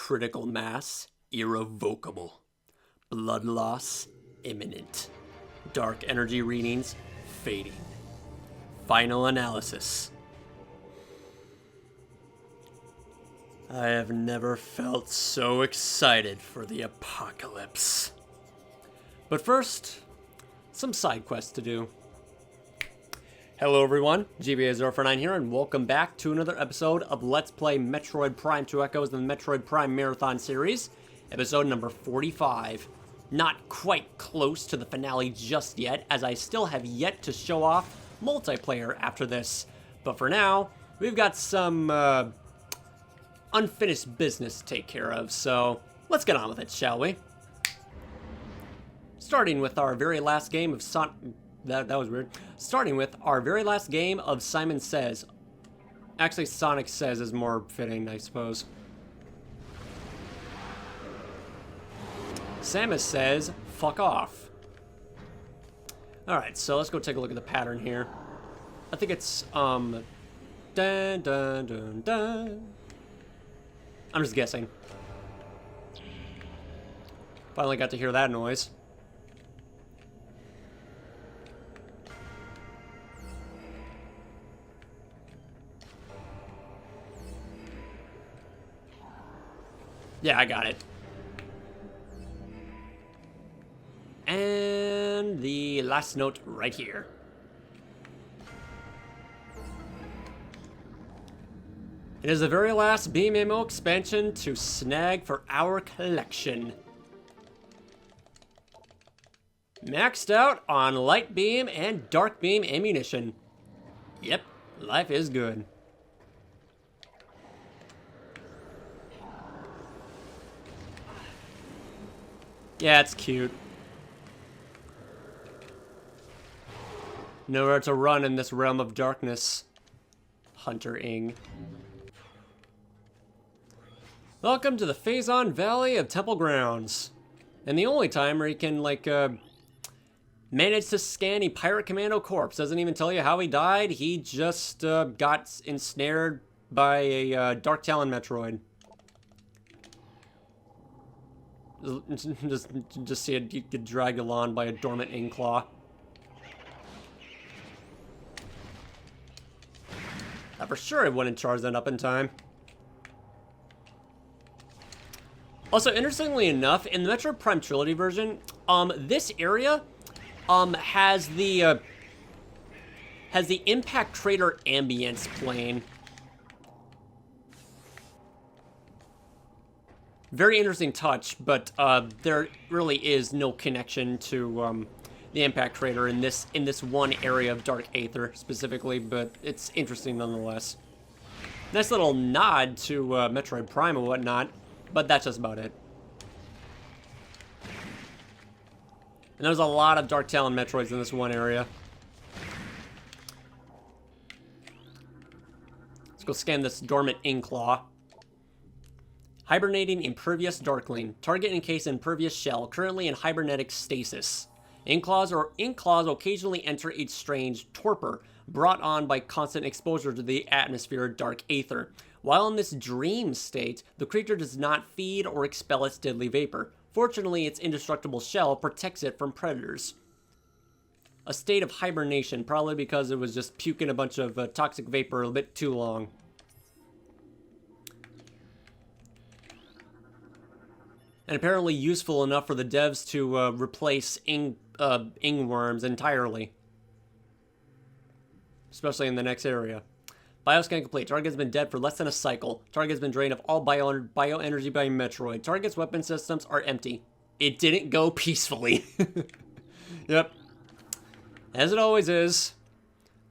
Critical mass irrevocable. Blood loss imminent. Dark energy readings fading. Final analysis. I have never felt so excited for the apocalypse. But first, some side quests to do. Hello everyone, GBA049 here, and welcome back to another episode of Let's Play Metroid Prime 2 Echoes in the Metroid Prime Marathon series, episode number 45. Not quite close to the finale just yet, as I still have yet to show off multiplayer after this. But for now, we've got some unfinished business to take care of, so let's get on with it, shall we? Starting with our very last game of That was weird. Starting with our very last game of Simon Says. Actually, Sonic Says is more fitting, I suppose. Samus says, fuck off. Alright, so let's go take a look at the pattern here. I think it's, dun dun dun dun. I'm just guessing. Finally got to hear that noise. Yeah, I got it. And the last note right here. It is the very last Beam Ammo expansion to snag for our collection. Maxed out on light beam and dark beam ammunition. Yep, life is good. Yeah, it's cute. Nowhere to run in this realm of darkness. Hunter Ing. Welcome to the Phazon Valley of Temple Grounds. And the only time where he can, like, manage to scan a Pirate Commando corpse. Doesn't even tell you how he died. He just got ensnared by a Dark Talon Metroid. Just see it get dragged along by a dormant Inkclaw. For sure it wouldn't charge that up in time. Also, interestingly enough, in the Metroid Prime Trilogy version, this area has the impact crater ambience plane. Very interesting touch, but there really is no connection to the impact crater in this one area of Dark Aether specifically, but it's interesting nonetheless. Nice little nod to Metroid Prime and whatnot, but that's just about it. And there's a lot of Dark Talon Metroids in this one area. Let's go scan this dormant Inkclaw. Hibernating Impervious Darkling. Target encased in Impervious Shell, currently in hibernetic stasis. Inkclaws occasionally enter a strange torpor, brought on by constant exposure to the atmosphere of Dark Aether. While in this dream state, the creature does not feed or expel its deadly vapor. Fortunately, its indestructible shell protects it from predators. A state of hibernation, probably because it was just puking a bunch of toxic vapor a bit too long. And apparently useful enough for the devs to replace ingworms entirely. Especially in the next area. Bioscan complete. Target has been dead for less than a cycle. Target has been drained of all bioenergy by Metroid. Target's weapon systems are empty. It didn't go peacefully. Yep. As it always is.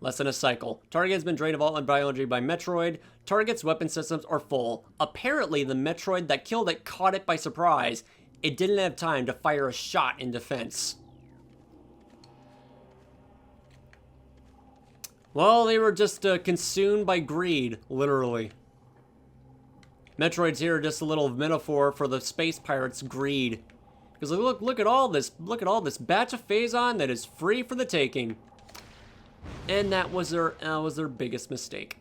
Less than a cycle. Target has been drained of all bioenergy by Metroid. Target's weapon systems are full. Apparently, the Metroid that killed it caught it by surprise. It didn't have time to fire a shot in defense. Well, they were just consumed by greed, literally. Metroids here are just a little metaphor for the space pirates' greed. Because look at all this batch of Phazon that is free for the taking. And that was their biggest mistake.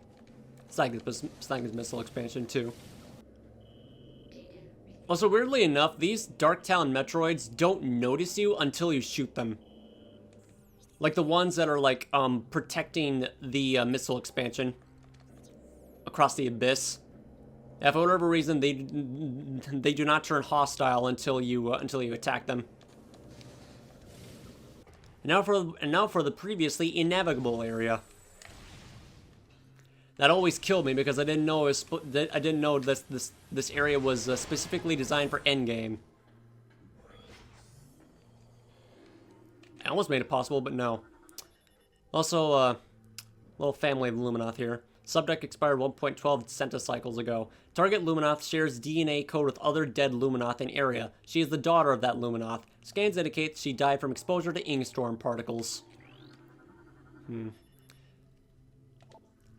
Sidequests missile expansion too. Also, weirdly enough, these Darktown Metroids don't notice you until you shoot them. Like the ones that are like protecting the missile expansion across the abyss. Yeah, for whatever reason, they do not turn hostile until you attack them. And now for the previously innavigable area. That always killed me because I didn't know this area was specifically designed for endgame. I almost made it possible, but no. Also, little family of Luminoth here. Subject expired 1.12 centicycles ago. Target Luminoth shares DNA code with other dead Luminoth in area. She is the daughter of that Luminoth. Scans indicate she died from exposure to Ingstorm particles.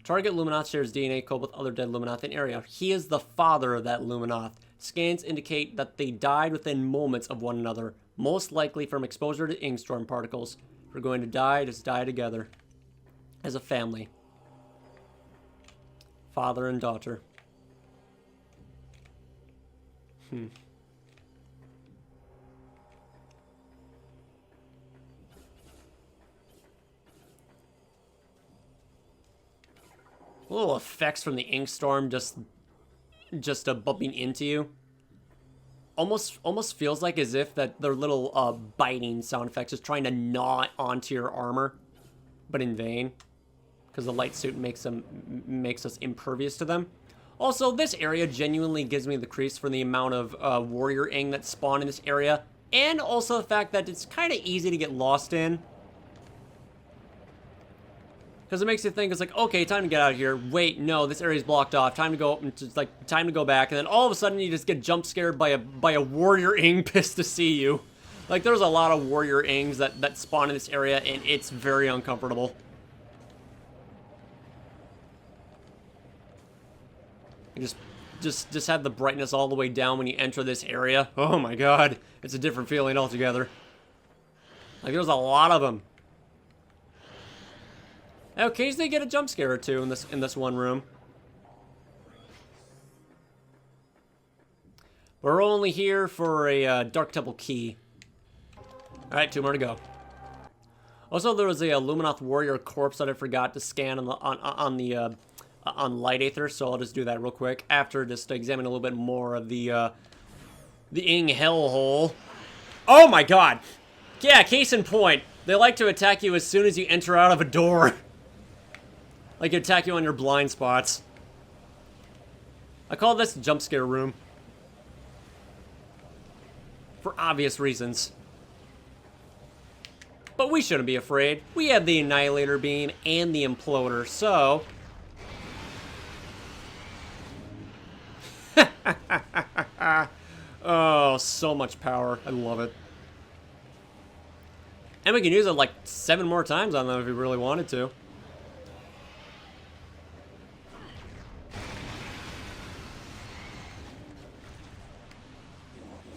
Target Luminoth shares DNA code with other dead Luminoth in area. He is the father of that Luminoth. Scans indicate that they died within moments of one another, most likely from exposure to Ingstorm particles. If we're going to die, just die together. As a family. Father and daughter. Little effects from the Inkstorm just bumping into you. Almost feels like as if that their little biting sound effects is trying to gnaw onto your armor, but in vain, because the light suit makes us impervious to them. Also, this area genuinely gives me the crease for the amount of warrior ing that spawn in this area, and also the fact that it's kind of easy to get lost in. Because it makes you think, it's like, okay, time to get out of here. Wait, no, this area's blocked off. Time to go, it's like, time to go back. And then all of a sudden, you just get jump scared by a warrior ing pissed to see you. Like, there's a lot of warrior ings that spawn in this area, and it's very uncomfortable. You just have the brightness all the way down when you enter this area. Oh my god, it's a different feeling altogether. Like, there's a lot of them. I occasionally get a jump scare or two in this one room. We're only here for a Dark Temple key. Alright, 2 more to go. Also, there was a Luminoth warrior corpse that I forgot to scan on Light Aether, so I'll just do that real quick after just examine a little bit more of the Ing hellhole. Oh my god! Yeah, case in point. They like to attack you as soon as you enter out of a door. Like, they attack you on your blind spots. I call this jump scare room. For obvious reasons. But we shouldn't be afraid. We have the Annihilator Beam and the Imploder, so... Oh, so much power. I love it. And we can use it like 7 more times on them if we really wanted to.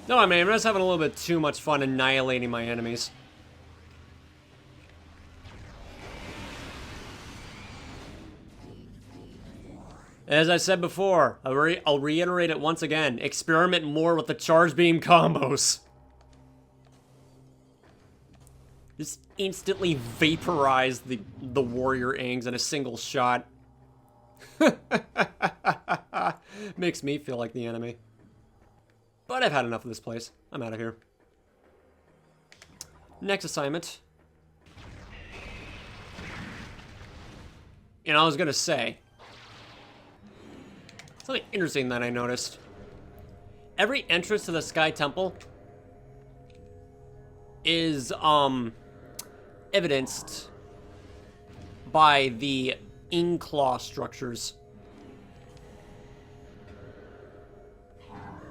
No, I mean, I'm just having a little bit too much fun annihilating my enemies. As I said before, I'll reiterate it once again. Experiment more with the charge beam combos. Just instantly vaporize the warrior ings in a single shot. Makes me feel like the enemy. But I've had enough of this place. I'm out of here. Next assignment. And I was gonna say, something interesting that I noticed. Every entrance to the Sky Temple is evidenced by the Ing Claw structures.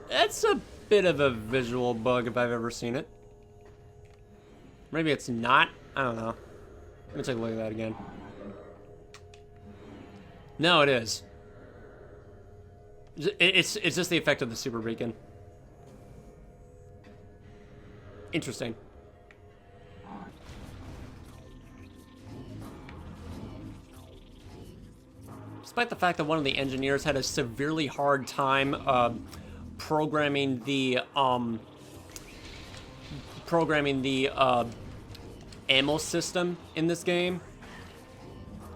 That's a bit of a visual bug if I've ever seen it. Maybe it's not. I don't know. Let me take a look at that again. No, it is. It's just the effect of the super beacon. Interesting. Despite the fact that one of the engineers had a severely hard time programming the ammo system in this game.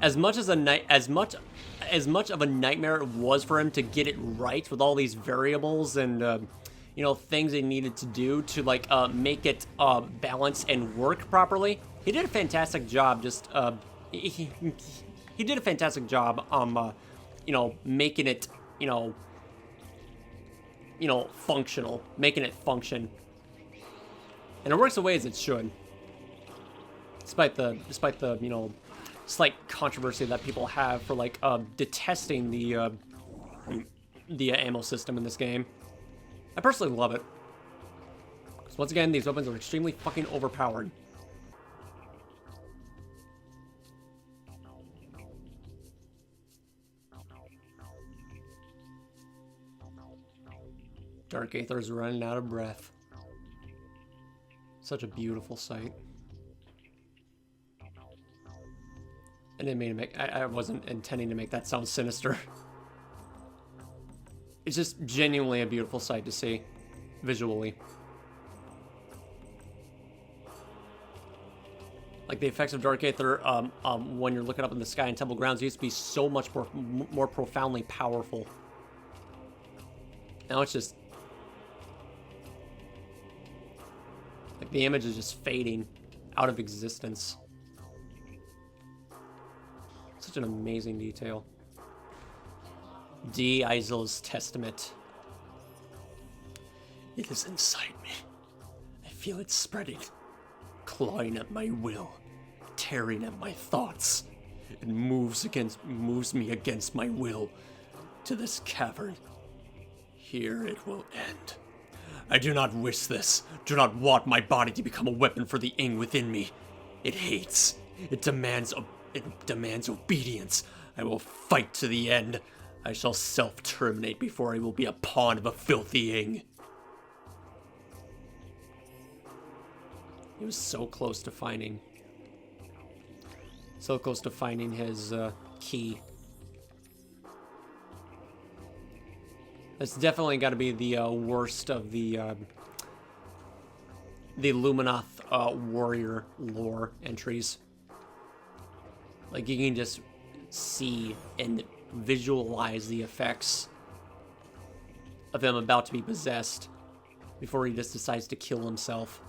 As much of a nightmare it was for him to get it right with all these variables and you know, things they needed to do to like make it balance and work properly. He did a fantastic job. He did a fantastic job you know, making it functional, making it function, and it works the way as it should. Despite the you know, slight controversy that people have for like detesting the ammo system in this game. I personally love it. Because once again, these weapons are extremely fucking overpowered. Dark Aether's running out of breath. Such a beautiful sight. I didn't mean to make... I wasn't intending to make that sound sinister. It's just genuinely a beautiful sight to see, visually. Like, the effects of Dark Aether, when you're looking up in the sky in Temple Grounds, used to be so much more profoundly powerful. Now it's just... like, the image is just fading out of existence. Such an amazing detail. D. Isil's Testament. It is inside me. I feel it spreading, clawing at my will, tearing at my thoughts. It moves me against my will to this cavern. Here it will end. I do not wish this. Do not want my body to become a weapon for the Ing within me. It hates. It demands obedience. I will fight to the end. I shall self-terminate before I will be a pawn of a filthy Ing. He was so close to finding... so close to finding his key. That's definitely got to be the worst of the Luminoth warrior lore entries. Like, you can just see and visualize the effects of him about to be possessed before he just decides to kill himself.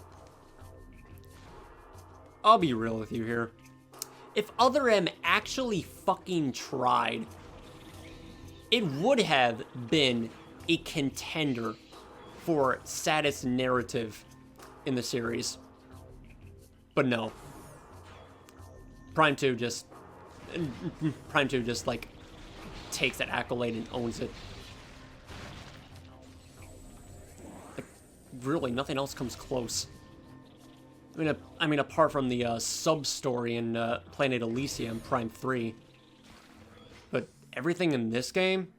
I'll be real with you here. If Other M actually fucking tried, it would have been a contender for saddest narrative in the series. But no. Prime 2 just like takes that accolade and owns it. Like, really, nothing else comes close. I mean, apart from the sub-story in Planet Elysium, Prime 3. But everything in this game,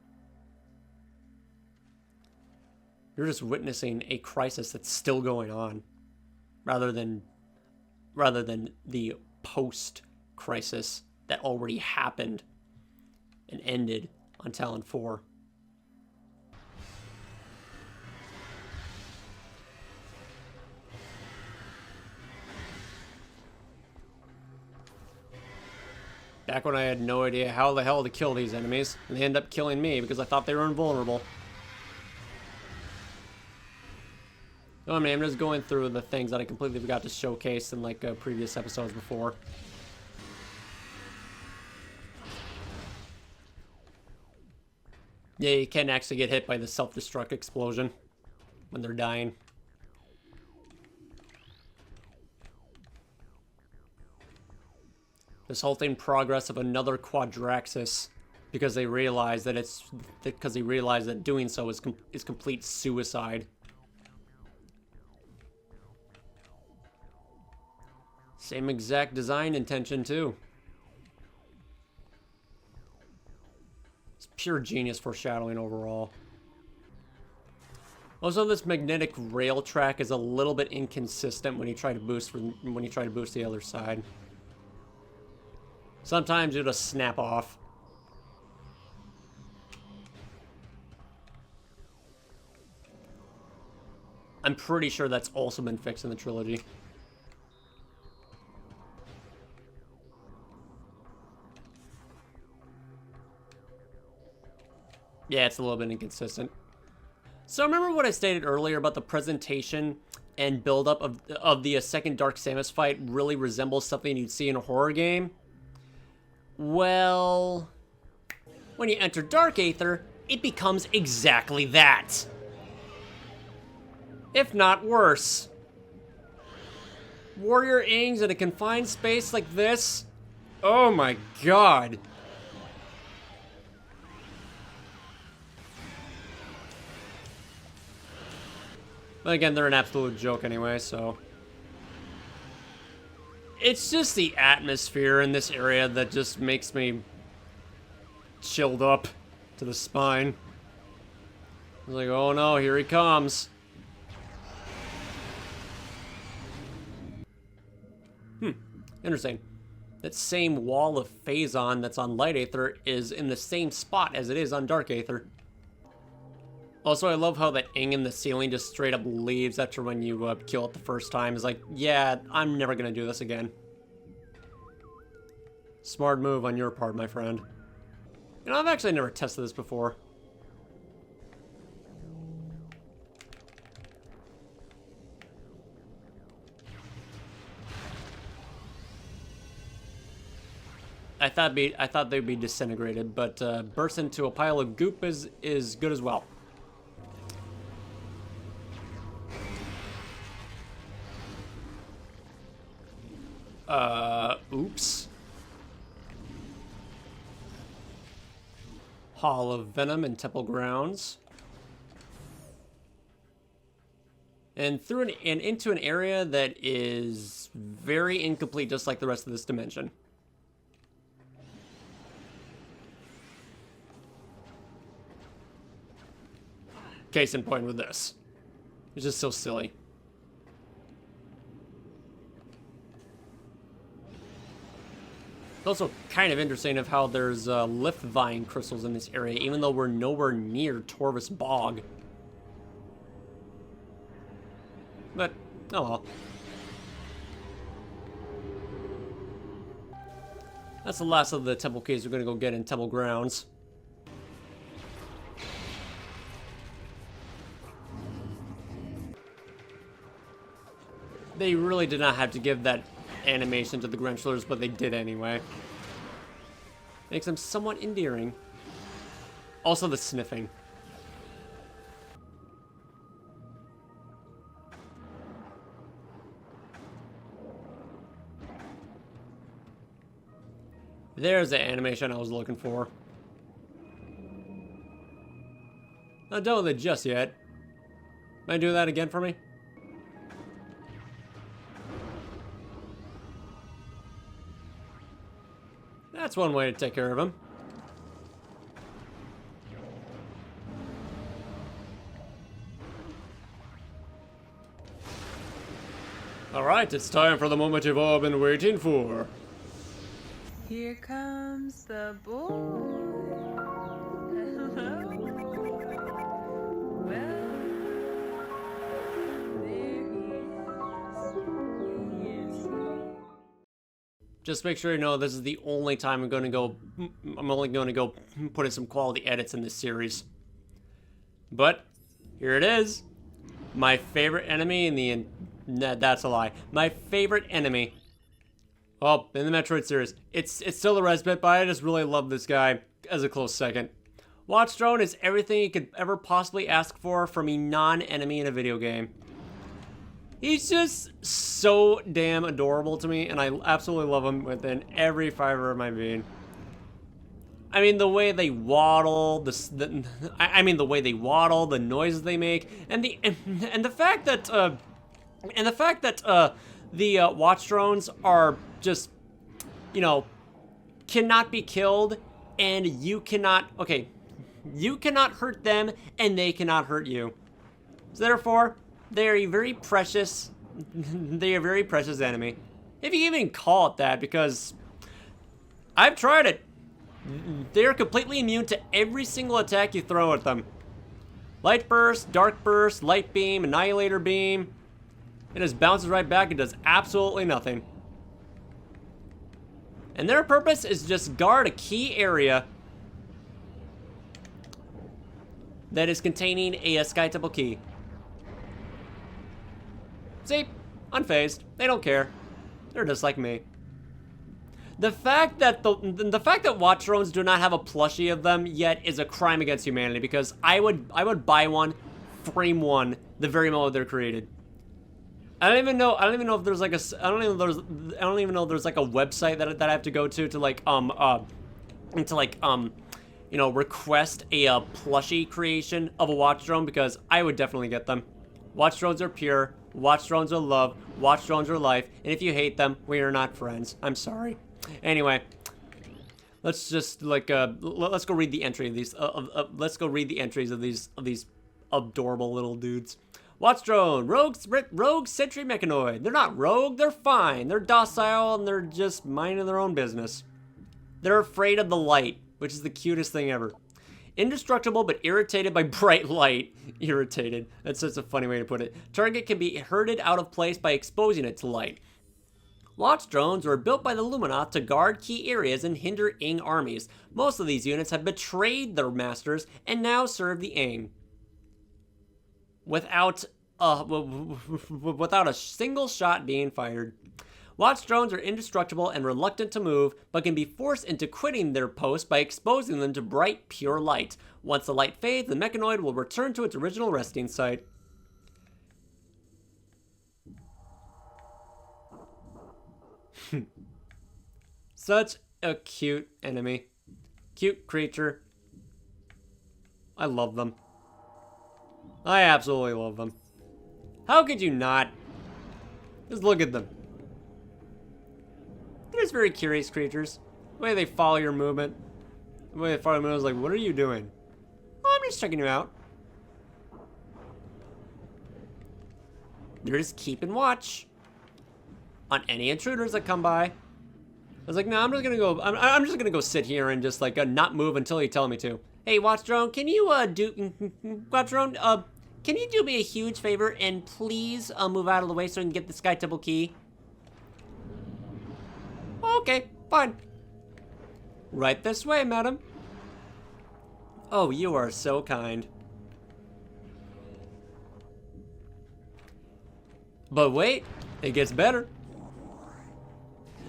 you're just witnessing a crisis that's still going on, rather than the post-crisis that already happened and ended on Talon 4. Back when I had no idea how the hell to kill these enemies, and they end up killing me because I thought they were invulnerable. Oh, I mean, I'm just going through the things that I completely forgot to showcase in like previous episodes before. Yeah, you can actually get hit by the self-destruct explosion when they're dying. This whole thing progress of another Quadraxis because they realize that doing so is complete suicide. Same exact design intention too. It's pure genius foreshadowing overall. Also, this magnetic rail track is a little bit inconsistent when you try to boost the other side. Sometimes it'll just snap off. I'm pretty sure that's also been fixed in the trilogy. Yeah, it's a little bit inconsistent. So remember what I stated earlier about the presentation and build-up of the second Dark Samus fight really resembles something you'd see in a horror game? Well, when you enter Dark Aether, it becomes exactly that. If not worse. Warrior Aang's in a confined space like this? Oh my god. But again, they're an absolute joke anyway, so... It's just the atmosphere in this area that just makes me chilled up to the spine. I was like, oh no, here he comes. Interesting. That same wall of Phazon that's on Light Aether is in the same spot as it is on Dark Aether. Also, I love how that Aang in the ceiling just straight up leaves after when you kill it the first time. It's like, yeah, I'm never gonna do this again. Smart move on your part, my friend. You know, I've actually never tested this before. I thought they'd be disintegrated, but burst into a pile of goop is good as well. Oops. Hall of Venom and Temple Grounds. And through and into an area that is very incomplete, just like the rest of this dimension. Case in point with this. It's just so silly. It's also kind of interesting of how there's lift vine crystals in this area, even though we're nowhere near Torvus Bog. But, oh well. That's the last of the temple keys we're gonna go get in Temple Grounds. They really did not have to give that animation to the Grenchler's, but they did anyway. Makes them somewhat endearing. Also the sniffing. There's the animation I was looking for. Not done with it just yet. Might do that again for me? That's one way to take care of him. Alright, it's time for the moment you've all been waiting for. Here comes the boy. Hello. Well, there he is. Just make sure you know this is the only time I'm only going to go put in some quality edits in this series. But here it is. My favorite enemy in the that's a lie. My favorite enemy. Oh, in the Metroid series. It's still the Resbit, but I just really love this guy as a close second. Watch Drone is everything you could ever possibly ask for from a non-enemy in a video game. He's just so damn adorable to me, and I absolutely love him within every fiber of my being. I mean, the way they waddle, the way they waddle, the noises they make, and the fact that the watch drones are just, you know, cannot be killed, and you cannot hurt them, and they cannot hurt you. So therefore, they are a very precious enemy. If you even call it that, because I've tried it. They're completely immune to every single attack you throw at them. Light burst, dark burst, light beam, annihilator beam. It just bounces right back and does absolutely nothing. And their purpose is just guard a key area that is containing a Sky Temple key. See? Unfazed. They don't care. They're just like me. The fact that the fact that watch drones do not have a plushie of them yet is a crime against humanity, because I would buy one, frame one the very moment they're created. I don't even know if there's like a I don't even know if there's like a website that I have to go to like you know, request a plushie creation of a watch drone, because I would definitely get them. Watch drones are pure. Watch drones are love. Watch drones are life. And if you hate them, we are not friends. I'm sorry. Anyway, let's just like let's go read the entry of these. Let's go read the entries of these adorable little dudes. Watch drone, rogue sentry mechanoid. They're not rogue. They're fine. They're docile and they're just minding their own business. They're afraid of the light, which is the cutest thing ever. Indestructible but irritated by bright light. Irritated. That's such a funny way to put it. Target can be herded out of place by exposing it to light. Watch drones were built by the Luminath to guard key areas and hinder Ing armies. Most of these units have betrayed their masters and now serve the Ing. Without a single shot being fired. Watch drones are indestructible and reluctant to move, but can be forced into quitting their post by exposing them to bright, pure light. Once the light fades, the mechanoid will return to its original resting site. Such a cute enemy. Cute creature. I love them. I absolutely love them. How could you not? Just look at them. They're just very curious creatures. The way they follow your movement. The way they follow your movement is like, what are you doing? Oh, I'm just checking you out. They're just keeping watch on any intruders that come by. I was like, no, I'm just gonna go. I'm just gonna go sit here and just like not move until you tell me to. Hey, watch drone, can you watch drone? Can you do me a huge favor and please move out of the way so I can get the Sky Temple key? Okay, fine. Right this way, madam. Oh, you are so kind. But wait, it gets better.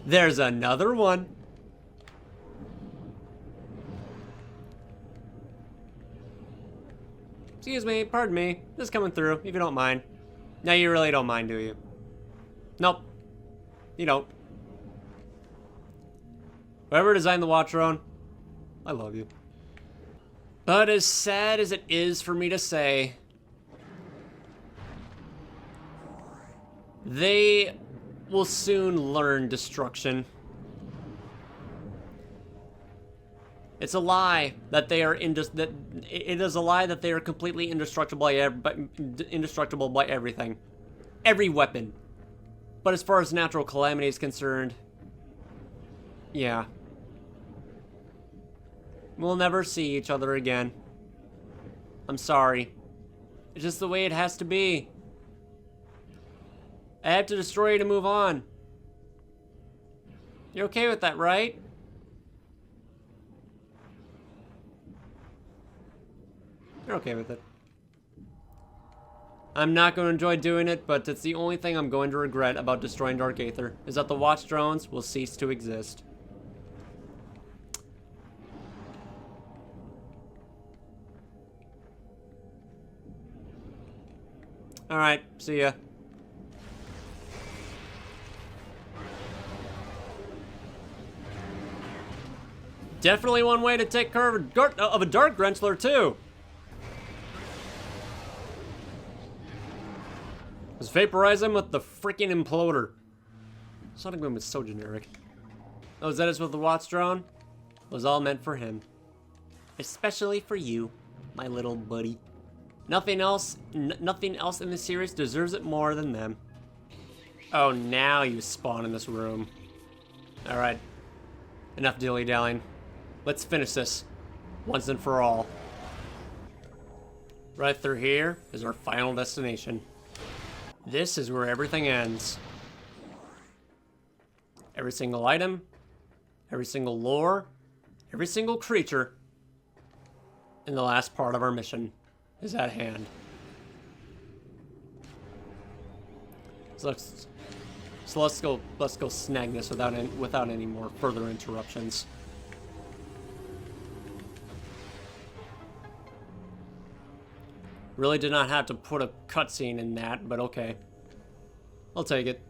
There's another one. Excuse me, pardon me. Just coming through, if you don't mind. No, you really don't mind, do you? Nope. You don't. Whoever designed the watch drone, I love you. But as sad as it is for me to say, they will soon learn destruction. It's a lie that they are it is a lie that they are completely indestructible by everything, every weapon. But as far as natural calamity is concerned, yeah, we'll never see each other again. I'm sorry. It's just the way it has to be. I have to destroy you to move on. You're okay with that, right? You're okay with it. I'm not going to enjoy doing it, but it's the only thing I'm going to regret about destroying Dark Aether, is that the watch drones will cease to exist. Alright, see ya. Definitely one way to take care of a Dark Grenchler, too. Just vaporize him with the freaking imploder. Sonic Boom is so generic. Oh, is that us with the watch drone? It was all meant for him. Especially for you, my little buddy. Nothing else in the series deserves it more than them. Oh, now you spawn in this room. Alright. Enough dilly-dallying. Let's finish this once and for all. Right through here is our final destination. This is where everything ends. Every single item, every single lore, every single creature in the last part of our mission is at hand. So let's go snag this without any more further interruptions. Really did not have to put a cutscene in that, but okay. I'll take it.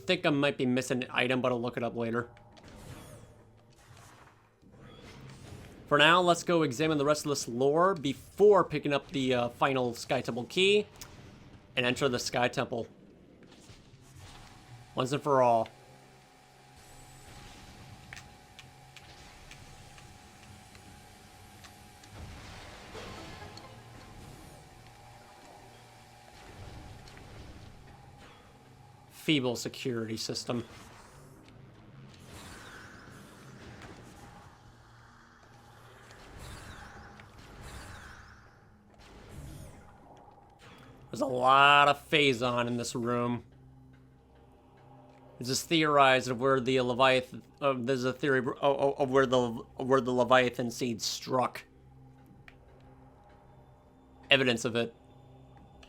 Think I might be missing an item, but I'll look it up later. For now, let's go examine the rest of this lore before picking up the final Sky Temple key and enter the Sky Temple. Once and for all. Feeble security system. There's a lot of phazon in this room. It's just theorized of where the Leviathan. There's a theory of where the Leviathan seed struck. Evidence of it,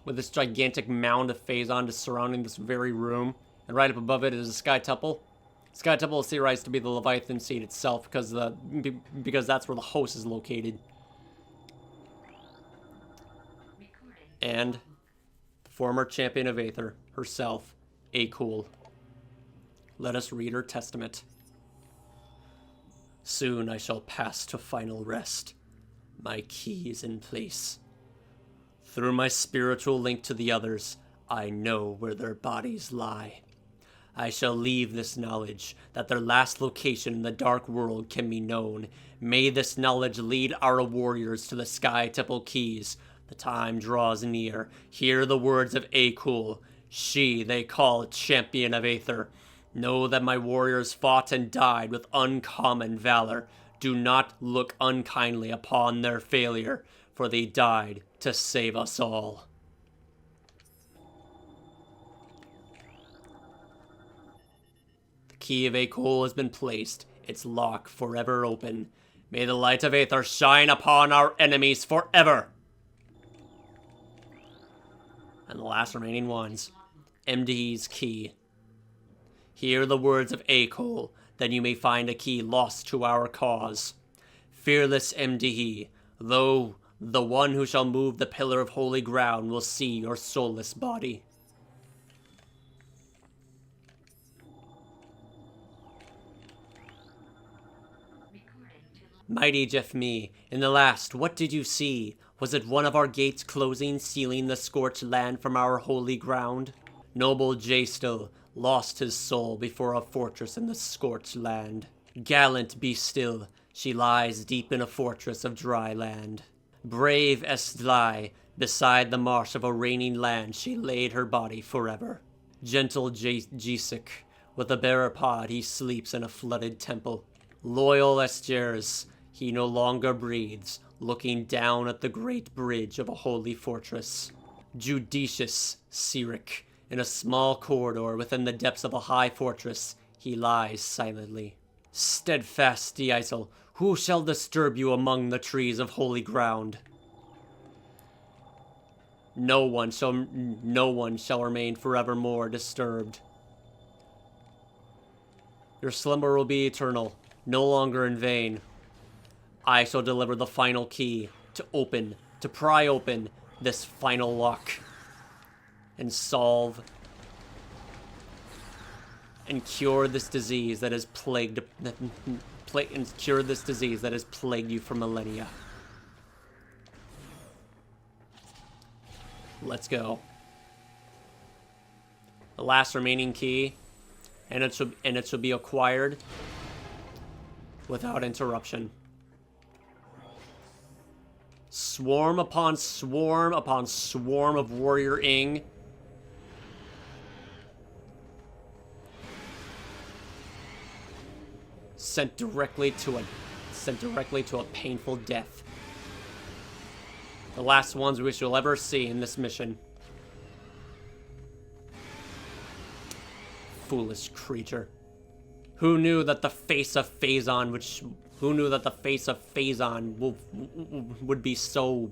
with this gigantic mound of phazon just surrounding this very room, and right up above it is a Sky Temple. Sky Temple is theorized to be the Leviathan seed itself, because that's where the host is located. And former champion of Aether herself, Akul. Let us read her testament. Soon I shall pass to final rest. My key is in place. Through my spiritual link to the others, I know where their bodies lie. I shall leave this knowledge that their last location in the dark world can be known. May this knowledge lead our warriors to the Sky Temple keys. The time draws near. Hear the words of Akul. She they call champion of Aether. Know that my warriors fought and died with uncommon valor. Do not look unkindly upon their failure, for they died to save us all. The key of Akul has been placed, its lock forever open. May the light of Aether shine upon our enemies forever. And the last remaining ones, MD's key. Hear the words of Akul, then you may find a key lost to our cause. Fearless MDE, though the one who shall move the pillar of holy ground will see your soulless body. Mighty Jeff Me, in the last, what did you see? Was it one of our gates closing, sealing the scorched land from our holy ground? Noble J-Still lost his soul before a fortress in the scorched land. Gallant Be Still, she lies deep in a fortress of dry land. Brave Estlai, beside the marsh of a raining land, she laid her body forever. Gentle Jesik, with a bearer pod, he sleeps in a flooded temple. Loyal Esters, he no longer breathes, looking down at the great bridge of a holy fortress. Judicious Sirik, in a small corridor within the depths of a high fortress, he lies silently. Steadfast Deisel, who shall disturb you among the trees of holy ground? No one shall remain forevermore disturbed. Your slumber will be eternal, no longer in vain. I shall deliver the final key to pry open this final lock and solve and cure this disease that has plagued you for millennia. Let's go. The last remaining key, and it shall be acquired without interruption. Swarm upon swarm upon swarm of warrior ing. Sent directly to a painful death. The last ones we shall ever see in this mission. Foolish creature. Who knew that the face of Phazon would be so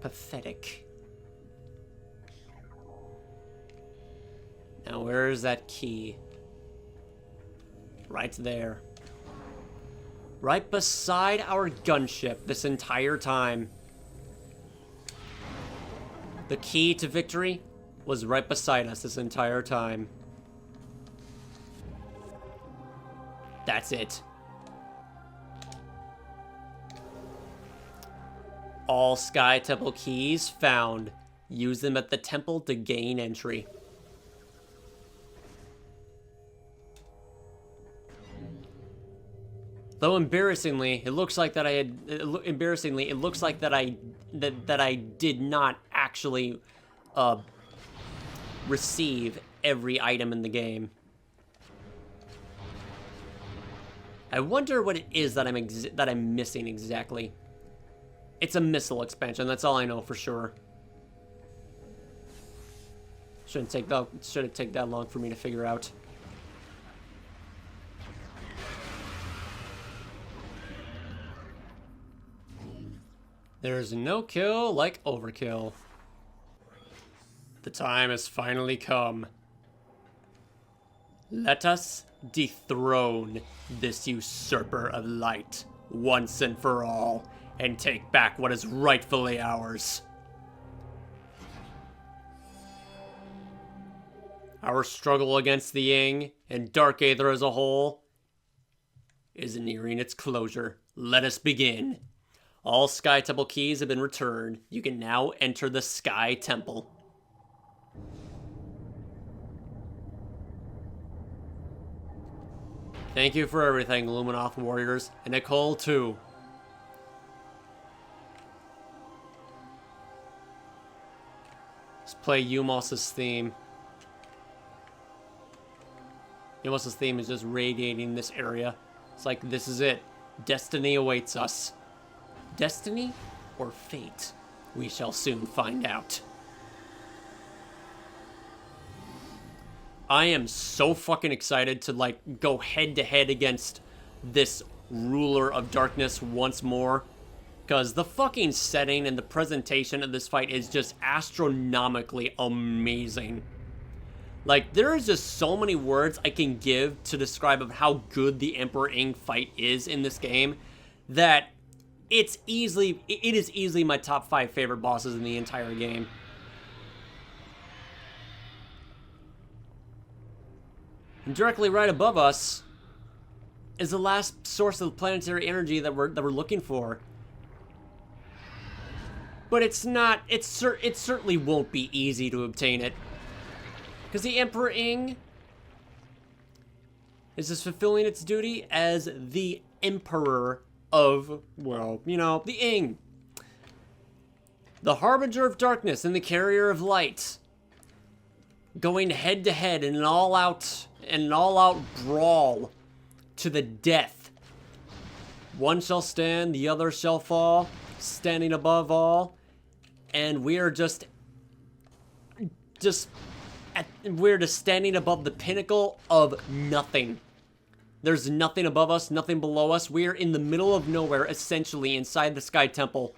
pathetic? Now where is that key? Right there. Right beside our gunship this entire time. The key to victory was right beside us this entire time. That's it. All Sky Temple keys found. Use them at the temple to gain entry. Though embarrassingly, it looks like that I did not actually receive every item in the game. I wonder what it is that I'm missing exactly. It's a missile expansion. That's all I know for sure. Shouldn't take that long for me to figure out. There's no kill like overkill. The time has finally come. Let us dethrone this usurper of light once and for all, and take back what is rightfully ours. Our struggle against the Ying and Dark Aether as a whole is nearing its closure. Let us begin. All Sky Temple keys have been returned. You can now enter the Sky Temple. Thank you for everything, Luminoth Warriors, and Nicole too. Let's play Umos's theme. Umos's theme is just radiating this area. It's like, this is it. Destiny awaits us. Destiny or fate? We shall soon find out. I am so fucking excited to, like, go head-to-head against this ruler of darkness once more. Because the fucking setting and the presentation of this fight is just astronomically amazing. Like, there is just so many words I can give to describe of how good the Emperor Ing fight is in this game that it is easily my top 5 favorite bosses in the entire game. And directly right above us is the last source of planetary energy that we're looking for. But it's not. It certainly won't be easy to obtain it, because the Emperor Ing is just fulfilling its duty as the Emperor of, well, you know, the Ing, the Harbinger of Darkness and the Carrier of Light, going head to head in an all-out brawl to the death. One shall stand, the other shall fall, standing above all, and we're just standing above the pinnacle of nothing. There's nothing above us, nothing below us. We're in the middle of nowhere, essentially, inside the Sky Temple.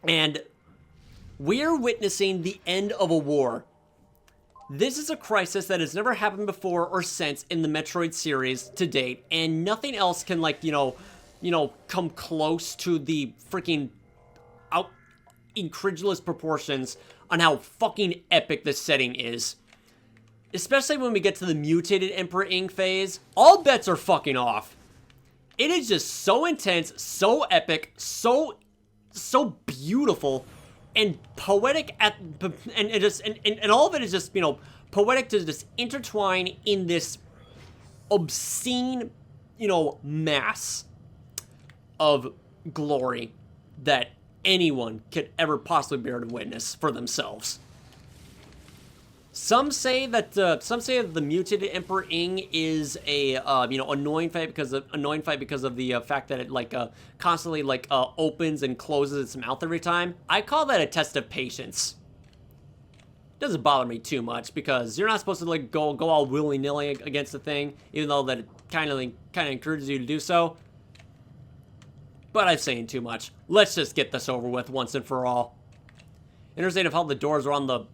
And we're witnessing the end of a war. This is a crisis that has never happened before or since in the Metroid series to date, and nothing else can, like, you know, come close to the freaking incredulous proportions on how fucking epic this setting is. Especially when we get to the mutated Emperor Ing phase, all bets are fucking off. It is just so intense, so epic, so beautiful, and poetic and all of it is just, you know, poetic to just intertwine in this obscene, you know, mass. of glory that anyone could ever possibly bear to witness for themselves. Some say that the mutated Emperor Ing is a annoying fight because of the fact that it constantly opens and closes its mouth every time. I call that a test of patience. Doesn't bother me too much because you're not supposed to go all willy-nilly against the thing, even though that it kind of encourages you to do so. But I'm saying too much. Let's just get this over with once and for all. Interesting of how the doors are on the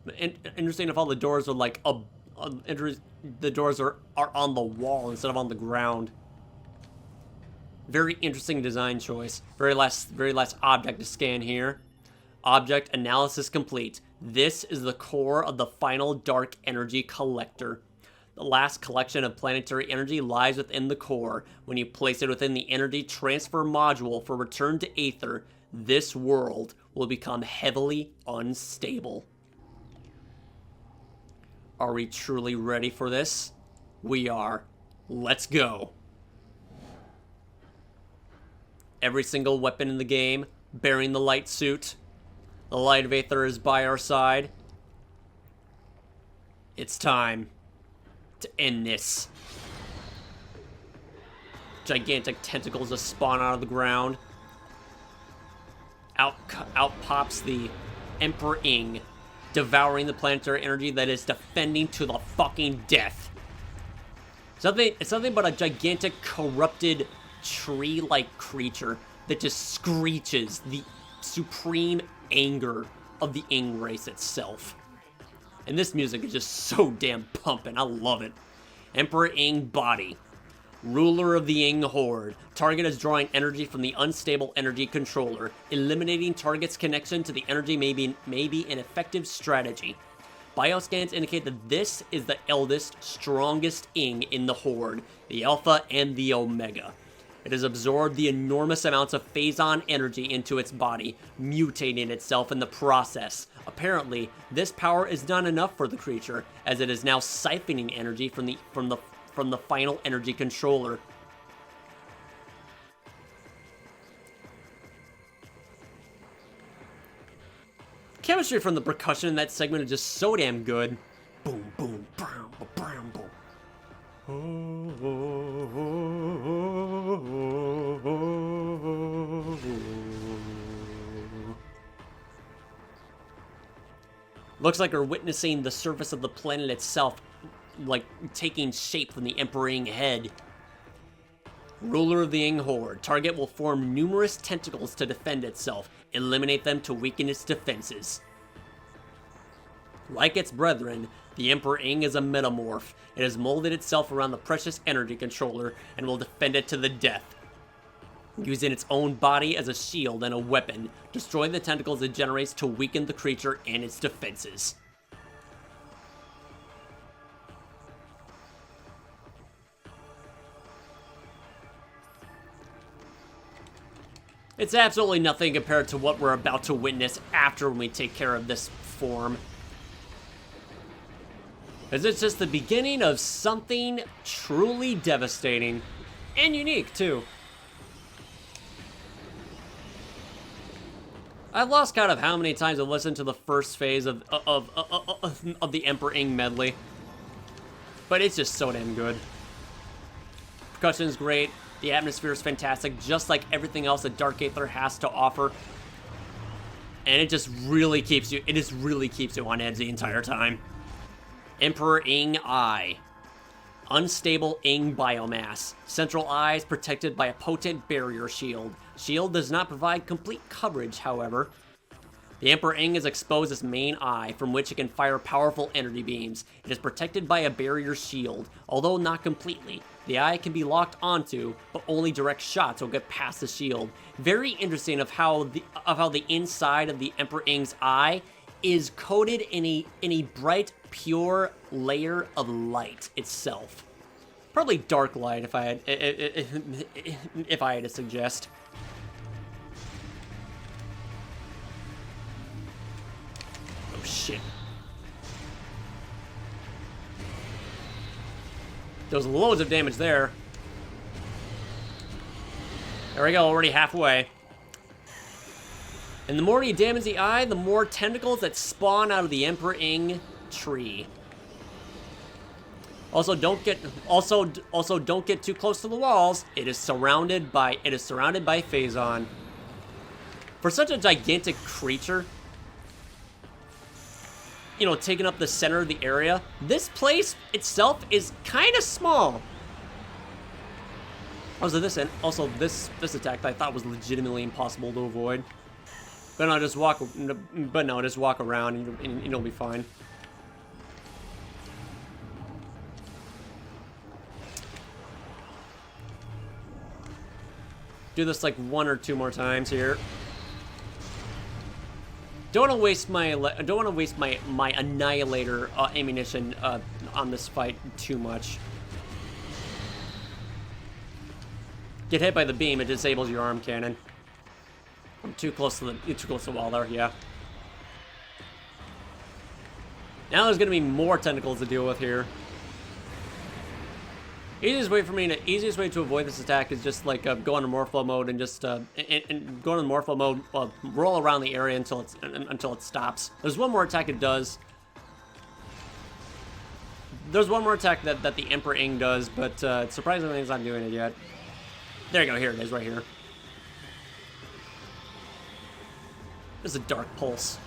the doors are on the wall instead of on the ground. Very interesting design choice. Very last object to scan here. Object analysis complete. This is the core of the final dark energy collector. The last collection of planetary energy lies within the core. When you place it within the energy transfer module for return to Aether, this world will become heavily unstable. Are we truly ready for this? We are. Let's go. Every single weapon in the game bearing the light suit. The light of Aether is by our side. It's time to end this. Gigantic tentacles just spawn out of the ground. Out pops the Emperor Ing, devouring the planetary energy that is defending to the fucking death. It's nothing but a gigantic corrupted tree-like creature that just screeches the supreme anger of the Ing race itself. And this music is just so damn pumping. I love it. Emperor Ing body. Ruler of the Ing Horde. Target is drawing energy from the unstable energy controller. Eliminating target's connection to the energy may be an effective strategy. Bioscans indicate that this is the eldest, strongest Ing in the Horde, the Alpha and the Omega. It has absorbed the enormous amounts of phazon energy into its body, mutating itself in the process. Apparently, this power is not enough for the creature, as it is now siphoning energy from the final energy controller. Chemistry from the percussion in that segment is just so damn good. Boom, boom, boom, boom, boom. Looks like we're witnessing the surface of the planet itself, taking shape from the Emperor Ing head. Ruler of the Ing Horde. Target will form numerous tentacles to defend itself. Eliminate them to weaken its defenses. Like its brethren, the Emperor Ing is a metamorph. It has molded itself around the precious energy controller and will defend it to the death. Using its own body as a shield and a weapon, destroy the tentacles it generates to weaken the creature and its defenses. It's absolutely nothing compared to what we're about to witness after we take care of this form. As it's just the beginning of something truly devastating. And unique, too. I've lost count of how many times I've listened to the first phase of the Emperor Ing medley. But it's just so damn good. Percussion is great. The atmosphere is fantastic, just like everything else that Dark Aether has to offer. And it just really keeps you, on edge the entire time. Emperor Ing Eye. Unstable Ing biomass. Central eye is protected by a potent barrier shield. Shield does not provide complete coverage, however. The Emperor Ing is exposed its main eye, from which it can fire powerful energy beams. It is protected by a barrier shield, although not completely. The eye can be locked onto, but only direct shots will get past the shield. Very interesting of how the inside of the Emperor Ing's eye is coated in a bright, pure layer of light itself. Probably dark light, if I had to suggest. Oh shit. There was loads of damage there. There we go, already halfway. And the more you damage the eye, the more tentacles that spawn out of the Emperor Ing tree. Also, don't get don't get too close to the walls. It is surrounded by Phazon. For such a gigantic creature, you know, taking up the center of the area, this place itself is kind of small. Also, this attack I thought was legitimately impossible to avoid. But no, just walk around and you'll be fine. Do this like 1 or 2 more times here. Don't want to waste my annihilator ammunition on this fight too much. Get hit by the beam, it disables your arm cannon. I'm too close to the wall there, yeah. Now there's gonna be more tentacles to deal with here. Easiest way to avoid this attack is just like go into Morpho mode and just go into Morpho mode, roll around the area until it stops. There's one more attack it does. There's one more attack that the Emperor Ing does, but surprisingly it's not doing it yet. There you go, here it is, right here. There's a Dark Pulse.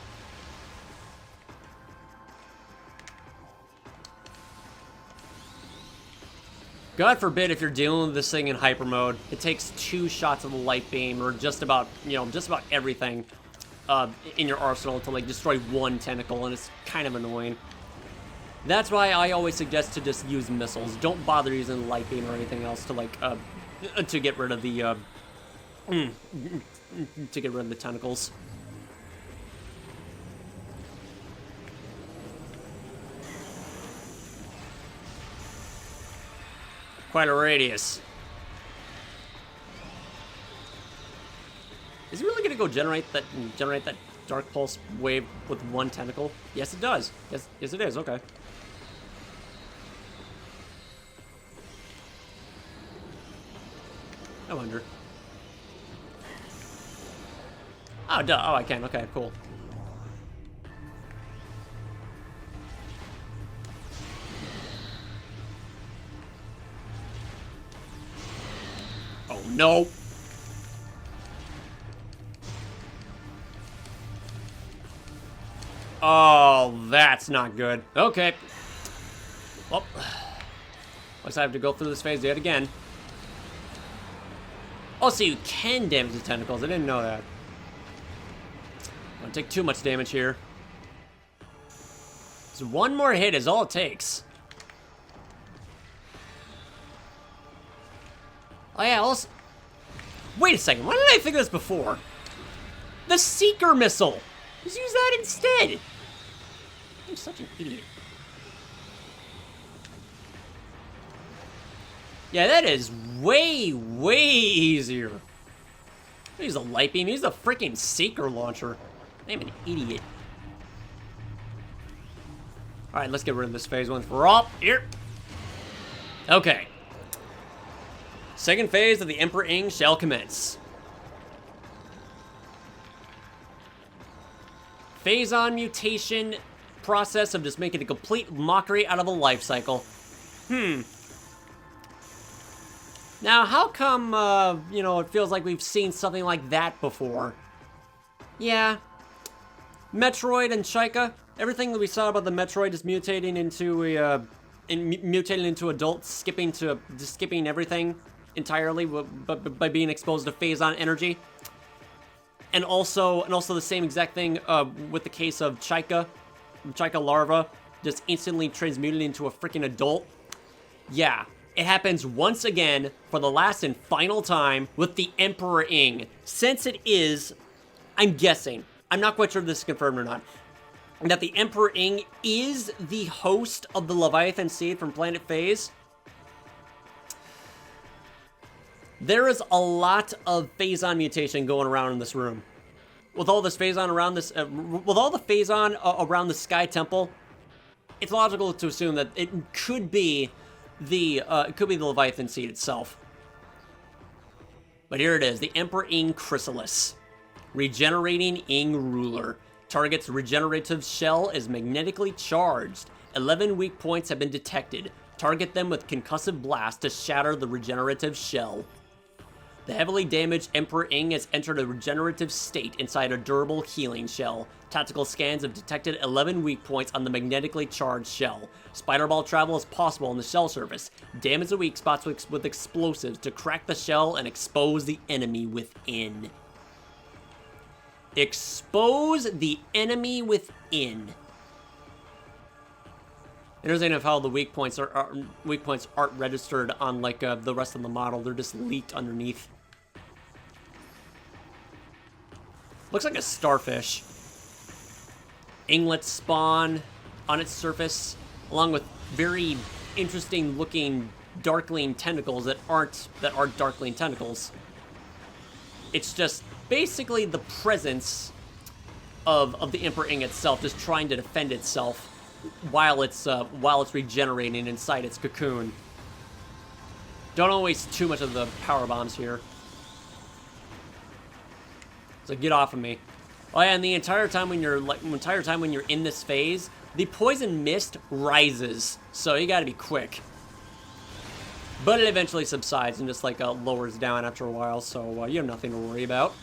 God forbid if you're dealing with this thing in hyper mode, it takes 2 shots of the light beam or just about everything in your arsenal to like destroy 1 tentacle, and it's kind of annoying. That's why I always suggest to just use missiles. Don't bother using the light beam or anything else to like to get rid of the tentacles. Quite a radius. Is it really gonna go generate that Dark Pulse wave with 1 tentacle? Yes, it does. Yes, it is. Okay. I wonder. Oh, duh. Oh, I can. Okay, cool. Oh, no. Oh, that's not good. Okay. Well, looks like I have to go through this phase yet again. Oh, so you can damage the tentacles. I didn't know that. Don't take too much damage here. So 1 more hit is all it takes. Oh yeah, also... Wait a second, why did I think of this before? The Seeker Missile! Just use that instead! I'm such an idiot. Yeah, that is way, way easier. Use a light beam, use the freaking Seeker launcher. I'm an idiot. Alright, let's get rid of this phase once for all. Here. Okay. Second phase of the Emperor Ing shall commence. Phazon mutation process of just making a complete mockery out of a life cycle. Now, how come, you know, it feels like we've seen something like that before? Yeah. Metroid and Chica. Everything that we saw about the Metroid is mutating into adults, skipping everything entirely by being exposed to Phazon energy. And also the same exact thing with the case of Chica larva, just instantly transmuted into a freaking adult. Yeah, it happens once again for the last and final time with the Emperor Ing. Since it is, I'm guessing, I'm not quite sure if this is confirmed or not, that the Emperor Ing is the host of the Leviathan seed from Planet Phase. There is a lot of Phazon mutation going around in this room. With all this Phazon around this, with all the Phazon around the Sky Temple, it's logical to assume that it could be the Leviathan seed itself. But here it is, the Emperor Ing Chrysalis. Regenerating Ing Ruler. Target's regenerative shell is magnetically charged. 11 weak points have been detected. Target them with concussive blast to shatter the regenerative shell. The heavily damaged Emperor Ing has entered a regenerative state inside a durable healing shell. Tactical scans have detected 11 weak points on the magnetically charged shell. Spiderball travel is possible on the shell surface. Damage the weak spots with explosives to crack the shell and expose the enemy within. Expose the enemy within. Interesting of how the weak points aren't registered on like the rest of the model. They're just leaked underneath. Looks like a starfish. Inglets spawn on its surface, along with very interesting looking darkling tentacles that aren't darkling tentacles. It's just basically the presence of the Emperor Ing itself just trying to defend itself while it's regenerating inside its cocoon. Don't waste too much of the power bombs here. So get off of me. Oh yeah, and the entire time when you're in this phase, the poison mist rises, so you gotta be quick. But it eventually subsides and just like lowers down after a while, so you have nothing to worry about.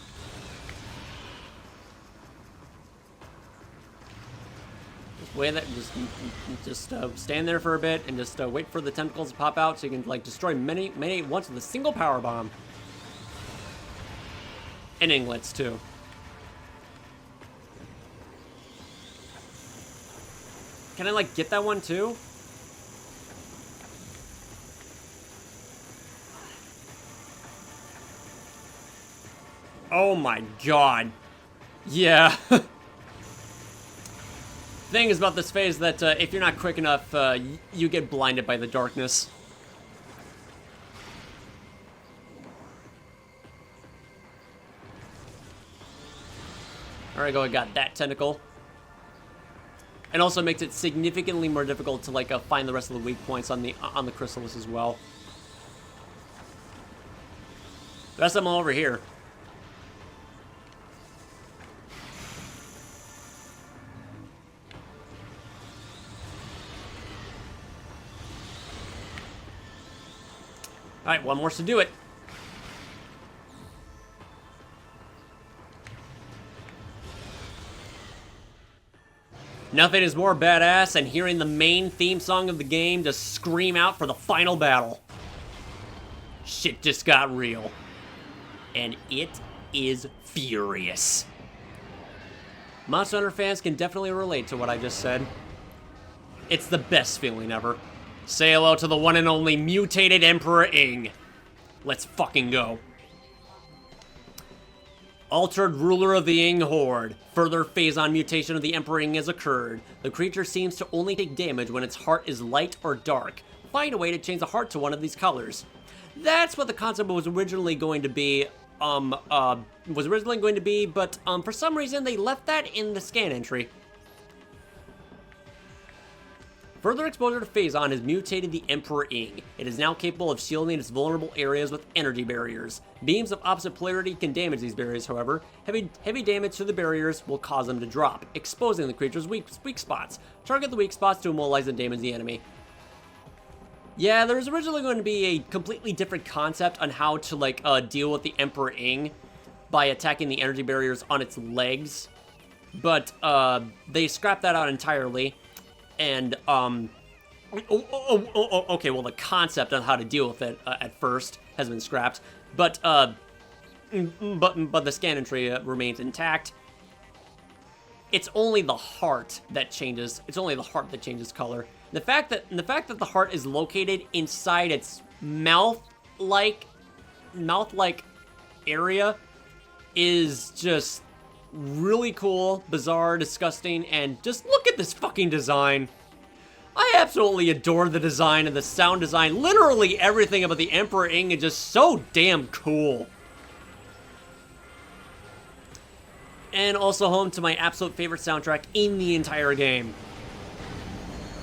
Just stand there for a bit and just wait for the tentacles to pop out so you can like destroy many at once with a single power bomb. And inglets too. Can I like get that one too? Oh my god. Yeah. Thing is about this phase that if you're not quick enough, you get blinded by the darkness. Alright, I got that tentacle. And also makes it significantly more difficult to like find the rest of the weak points on the chrysalis as well. The rest of them all over here. Alright, one more to do it. Nothing is more badass than hearing the main theme song of the game just scream out for the final battle. Shit just got real. And it is furious. Monster Hunter fans can definitely relate to what I just said. It's the best feeling ever. Say hello to the one and only mutated Emperor Ing. Let's fucking go. Altered ruler of the Ing Horde. Further phase-on mutation of the Emperor Ing has occurred. The creature seems to only take damage when its heart is light or dark. Find a way to change the heart to one of these colors. That's what the concept was originally going to be. But for some reason they left that in the scan entry. Further exposure to Phazon has mutated the Emperor Ing. It is now capable of shielding its vulnerable areas with energy barriers. Beams of opposite polarity can damage these barriers, however. Heavy damage to the barriers will cause them to drop, exposing the creature's weak spots. Target the weak spots to immobilize and damage the enemy. Yeah, there was originally going to be a completely different concept on how to like deal with the Emperor Ing by attacking the energy barriers on its legs, but they scrapped that out entirely. And, okay, well, the concept on how to deal with it at first has been scrapped, but the scan entry remains intact. It's only the heart that changes. It's only the heart that changes color. The fact that the heart is located inside its mouth-like area is just really cool, bizarre, disgusting, and just look at this fucking design. I absolutely adore the design and the sound design. Literally everything about the Emperor Ing is just so damn cool. And also home to my absolute favorite soundtrack in the entire game.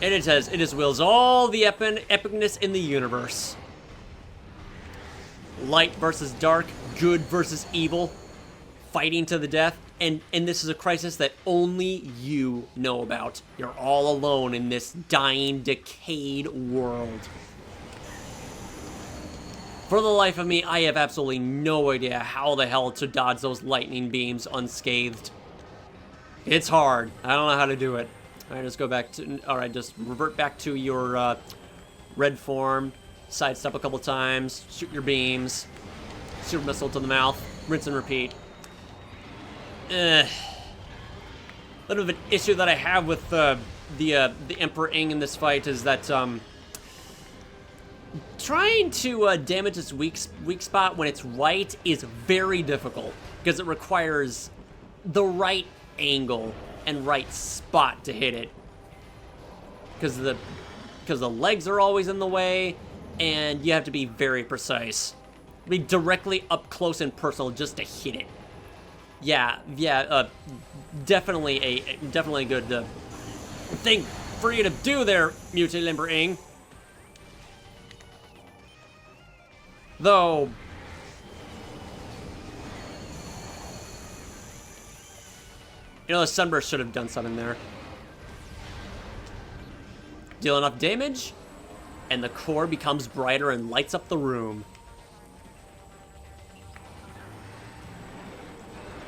And it just wills all the epicness in the universe. light versus dark, good versus evil, fighting to the death. And this is a crisis that only you know about. You're all alone in this dying, decayed world. For the life of me, I have absolutely no idea how the hell to dodge those lightning beams unscathed. It's hard. I don't know how to do it. Alright, just go back to... Alright, just revert back to your red form. Sidestep a couple times. Shoot your beams. Super missile to the mouth. Rinse and repeat. A little bit of an issue that I have with the Emperor Ing in this fight is that trying to damage its weak spot when it's right is very difficult because it requires the right angle and right spot to hit it. Because the legs are always in the way, and you have to be very precise. Be directly up close and personal just to hit it. Yeah, definitely a good thing for you to do there, Mutated Emperor Ing. Though, you know, the Sunburst should have done something there. Deal enough damage, and the core becomes brighter and lights up the room.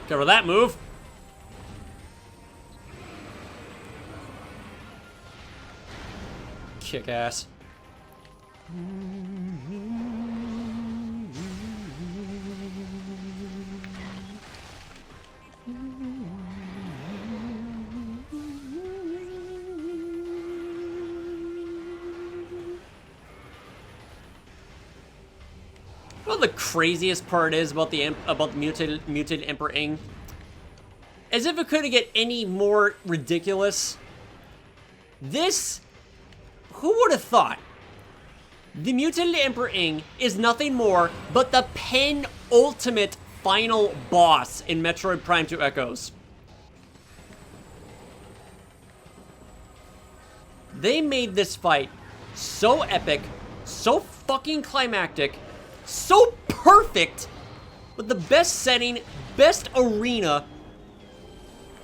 Cover that move. Kick ass. Well, the craziest part is about the mutated Emperor Ing. As if it couldn't get any more ridiculous. This, who would have thought? The mutated Emperor Ing is nothing more but the penultimate final boss in Metroid Prime 2 Echoes. They made this fight so epic, so fucking climactic, so perfect, with the best setting, best arena,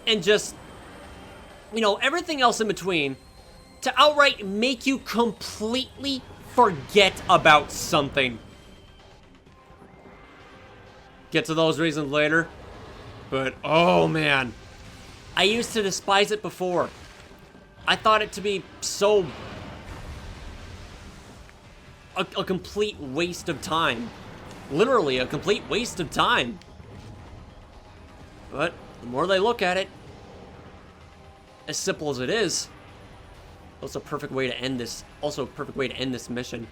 and just, you know, everything else in between, to outright make you completely forget about something. Get to those reasons later, but oh man, I used to despise it before. I thought it to be so... a complete waste of time. Literally a complete waste of time. But the more they look at it, as simple as it is, it's a perfect way to end this. Also a perfect way to end this mission.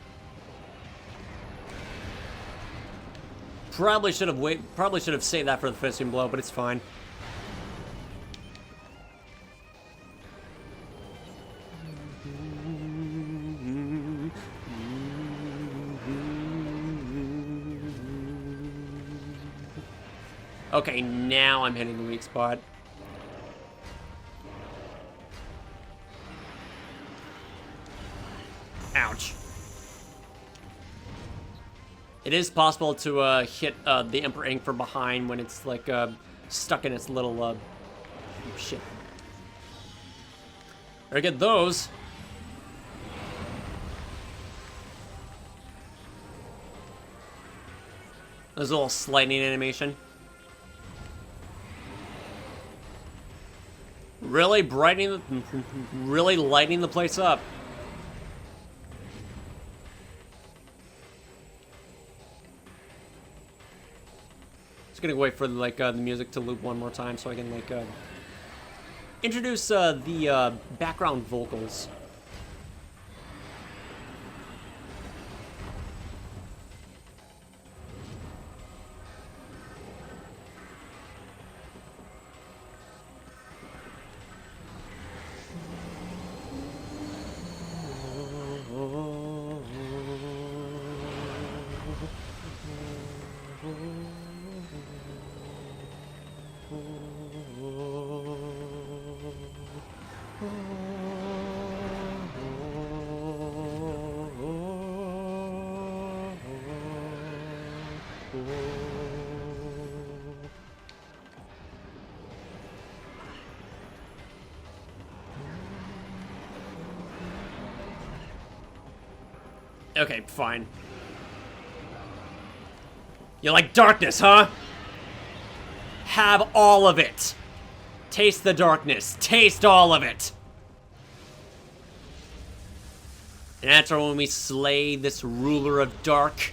Probably should have saved that for the finishing blow, but it's fine. Okay, now I'm hitting the weak spot. Ouch. It is possible to hit the Emperor Ing from behind when it's like stuck in its little oh shit. Better get those. There's a little sliding animation. Really really lighting the place up. Just gonna wait for like the music to loop one more time so I can like introduce the background vocals. Okay, fine. You like darkness, huh? Have all of it. Taste the darkness. Taste all of it. And after when we slay this ruler of dark,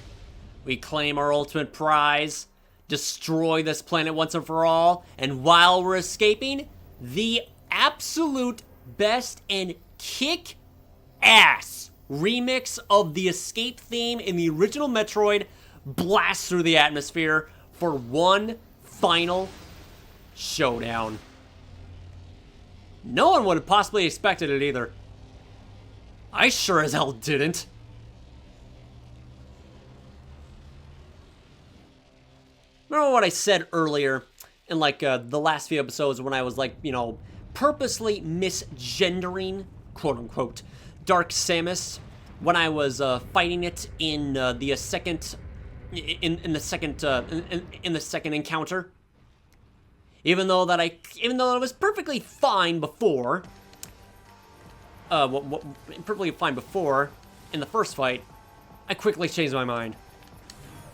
we claim our ultimate prize, destroy this planet once and for all, and while we're escaping, the absolute best and kick-ass remix of the escape theme in the original Metroid blasts through the atmosphere for one final showdown. No one would have possibly expected it either. I sure as hell didn't. Remember what I said earlier in like the last few episodes when I was like, you know, purposely misgendering, quote unquote, Dark Samus when I was fighting it in the second encounter. Even though it was perfectly fine before, perfectly fine before in the first fight, I quickly changed my mind.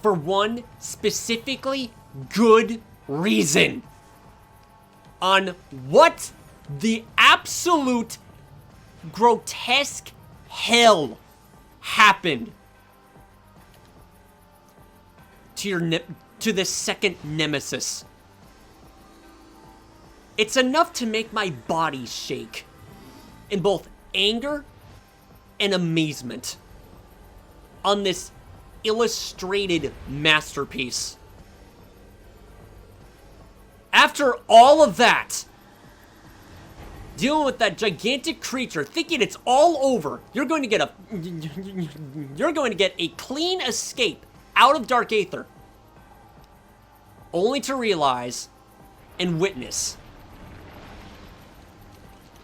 For one specifically good reason. On what the absolute grotesque hell happened to this second nemesis. It's enough to make my body shake in both anger and amazement on this illustrated masterpiece. After all of that, dealing with that gigantic creature, thinking it's all over, you're going to get a clean escape out of Dark Aether, only to realize and witness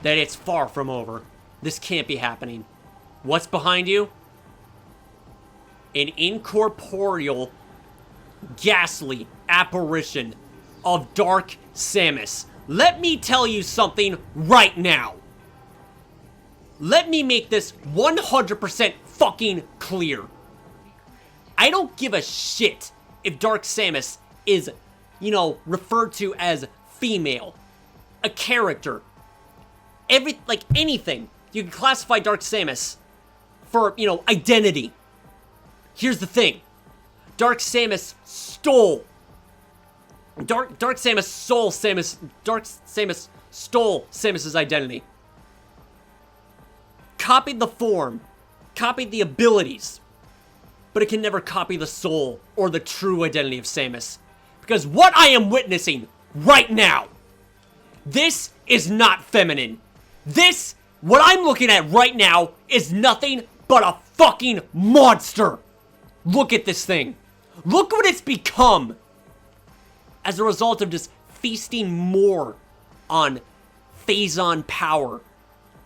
that it's far from over. This can't be happening. What's behind you? An incorporeal, ghastly apparition of Dark Samus. Let me tell you something right now. Let me make this 100% fucking clear. I don't give a shit if Dark Samus is, you know, referred to as female, a character, anything. You can classify Dark Samus for, you know, identity. Here's the thing. Dark Samus stole Samus's identity. Copied the form, copied the abilities, but it can never copy the soul or the true identity of Samus. Because what I am witnessing right now, this is not feminine. What I'm looking at right now is nothing but a fucking monster. Look at this thing. Look what it's become as a result of just feasting more on Phazon power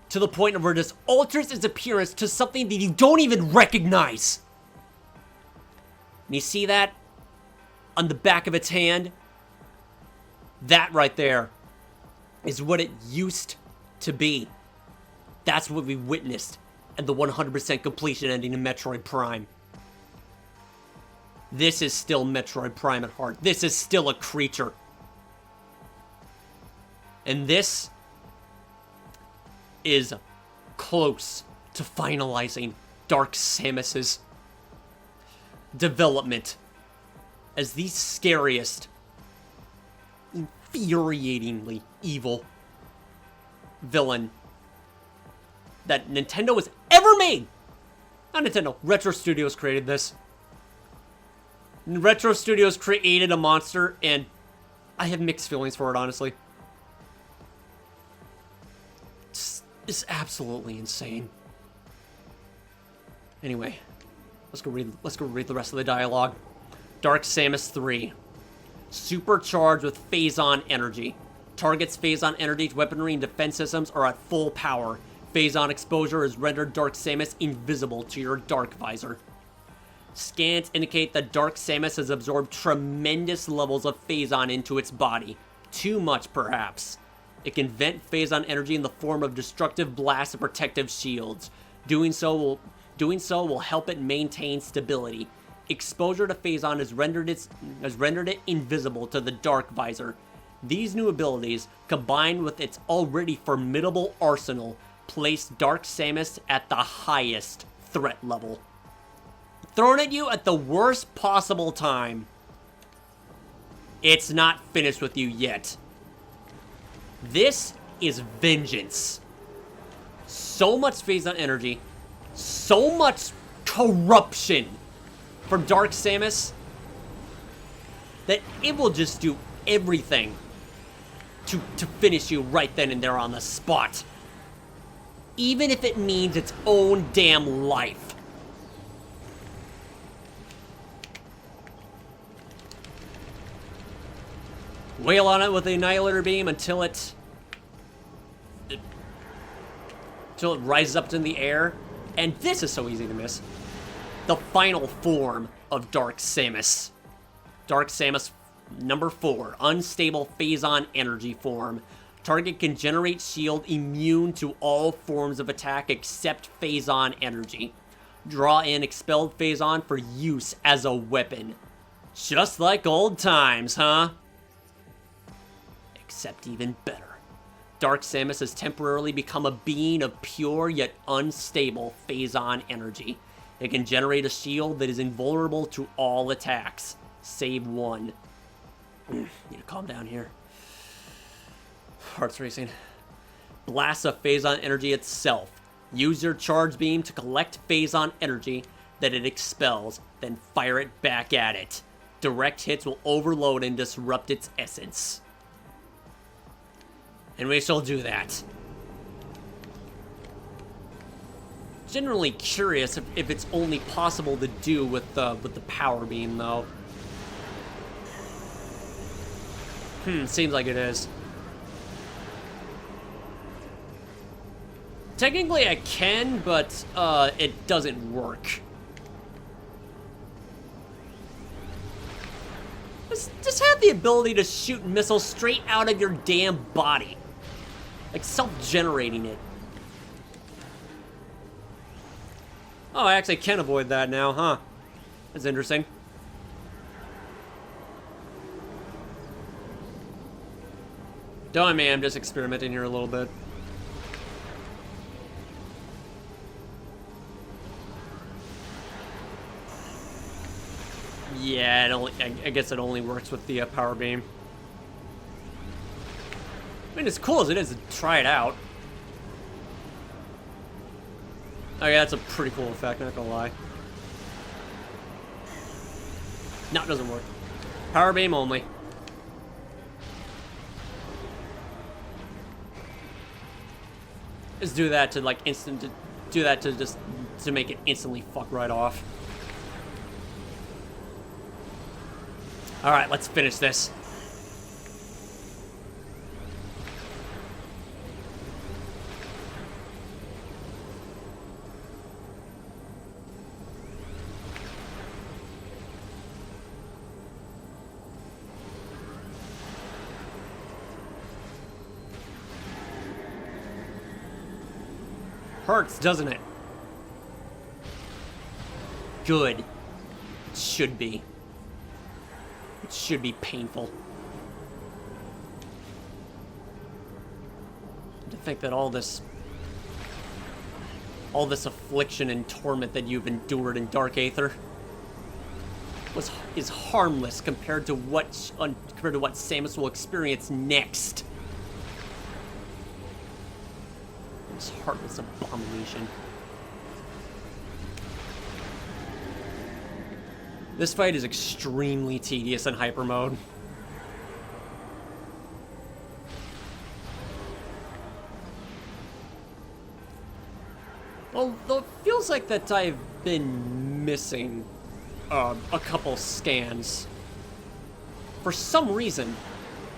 to the point where it just alters its appearance to something that you don't even recognize. And you see that on the back of its hand? That right there is what it used to be. That's what we witnessed at the 100% completion ending in Metroid Prime. This is still Metroid Prime at heart. This is still a creature. And this is close to finalizing Dark Samus's development as the scariest, infuriatingly evil villain that Nintendo has ever made. Not Nintendo. Retro Studios created this. Retro Studios created a monster, and I have mixed feelings for it, honestly. It's absolutely insane. Anyway, let's go read the rest of the dialogue. Dark Samus 3. Supercharged with Phazon energy. Target's Phazon energy, weaponry, and defense systems are at full power. Phazon exposure has rendered Dark Samus invisible to your Dark Visor. Scans indicate that Dark Samus has absorbed tremendous levels of Phazon into its body. Too much, perhaps. It can vent Phazon energy in the form of destructive blasts and protective shields. Doing so will Doing so will help it maintain stability. Exposure to Phazon has rendered it invisible to the Dark Visor. These new abilities, combined with its already formidable arsenal, place Dark Samus at the highest threat level. Thrown at you at the worst possible time. It's not finished with you yet. This is vengeance. So much Phazon energy, so much corruption from Dark Samus that it will just do everything to finish you right then and there on the spot. Even if it means its own damn life. Wail on it with the Annihilator Beam until it rises up in the air. And this is so easy to miss. The final form of Dark Samus. Dark Samus number 4, Unstable Phazon Energy Form. Target can generate shield immune to all forms of attack except Phazon Energy. Draw in Expelled Phazon for use as a weapon. Just like old times, huh? Except even better. Dark Samus has temporarily become a being of pure yet unstable Phazon energy. It can generate a shield that is invulnerable to all attacks, save one. Need to calm down here. Heart's racing. Blast of Phazon energy itself. Use your charge beam to collect Phazon energy that it expels, then fire it back at it. Direct hits will overload and disrupt its essence. And we shall do that. Generally curious if it's only possible to do with the power beam, though. Seems like it is. Technically I can, but it doesn't work. Just have the ability to shoot missiles straight out of your damn body. Like self-generating it. Oh, I actually can avoid that now, huh? That's interesting. Don't mind me, I'm just experimenting here a little bit. Yeah, I guess it only works with the power beam. I mean, as cool as it is to try it out. Oh yeah, that's a pretty cool effect, not gonna lie. No, it doesn't work. Power beam only. Just do that to like do that to just to make it instantly fuck right off. All right, let's finish this. Hurts, doesn't it? Good. It should be. It should be painful. To think that all this affliction and torment that you've endured in Dark Aether is harmless compared to what Samus will experience next. This heartless abomination. This fight is extremely tedious in hyper mode. Although it feels like that I've been missing a couple scans. For some reason,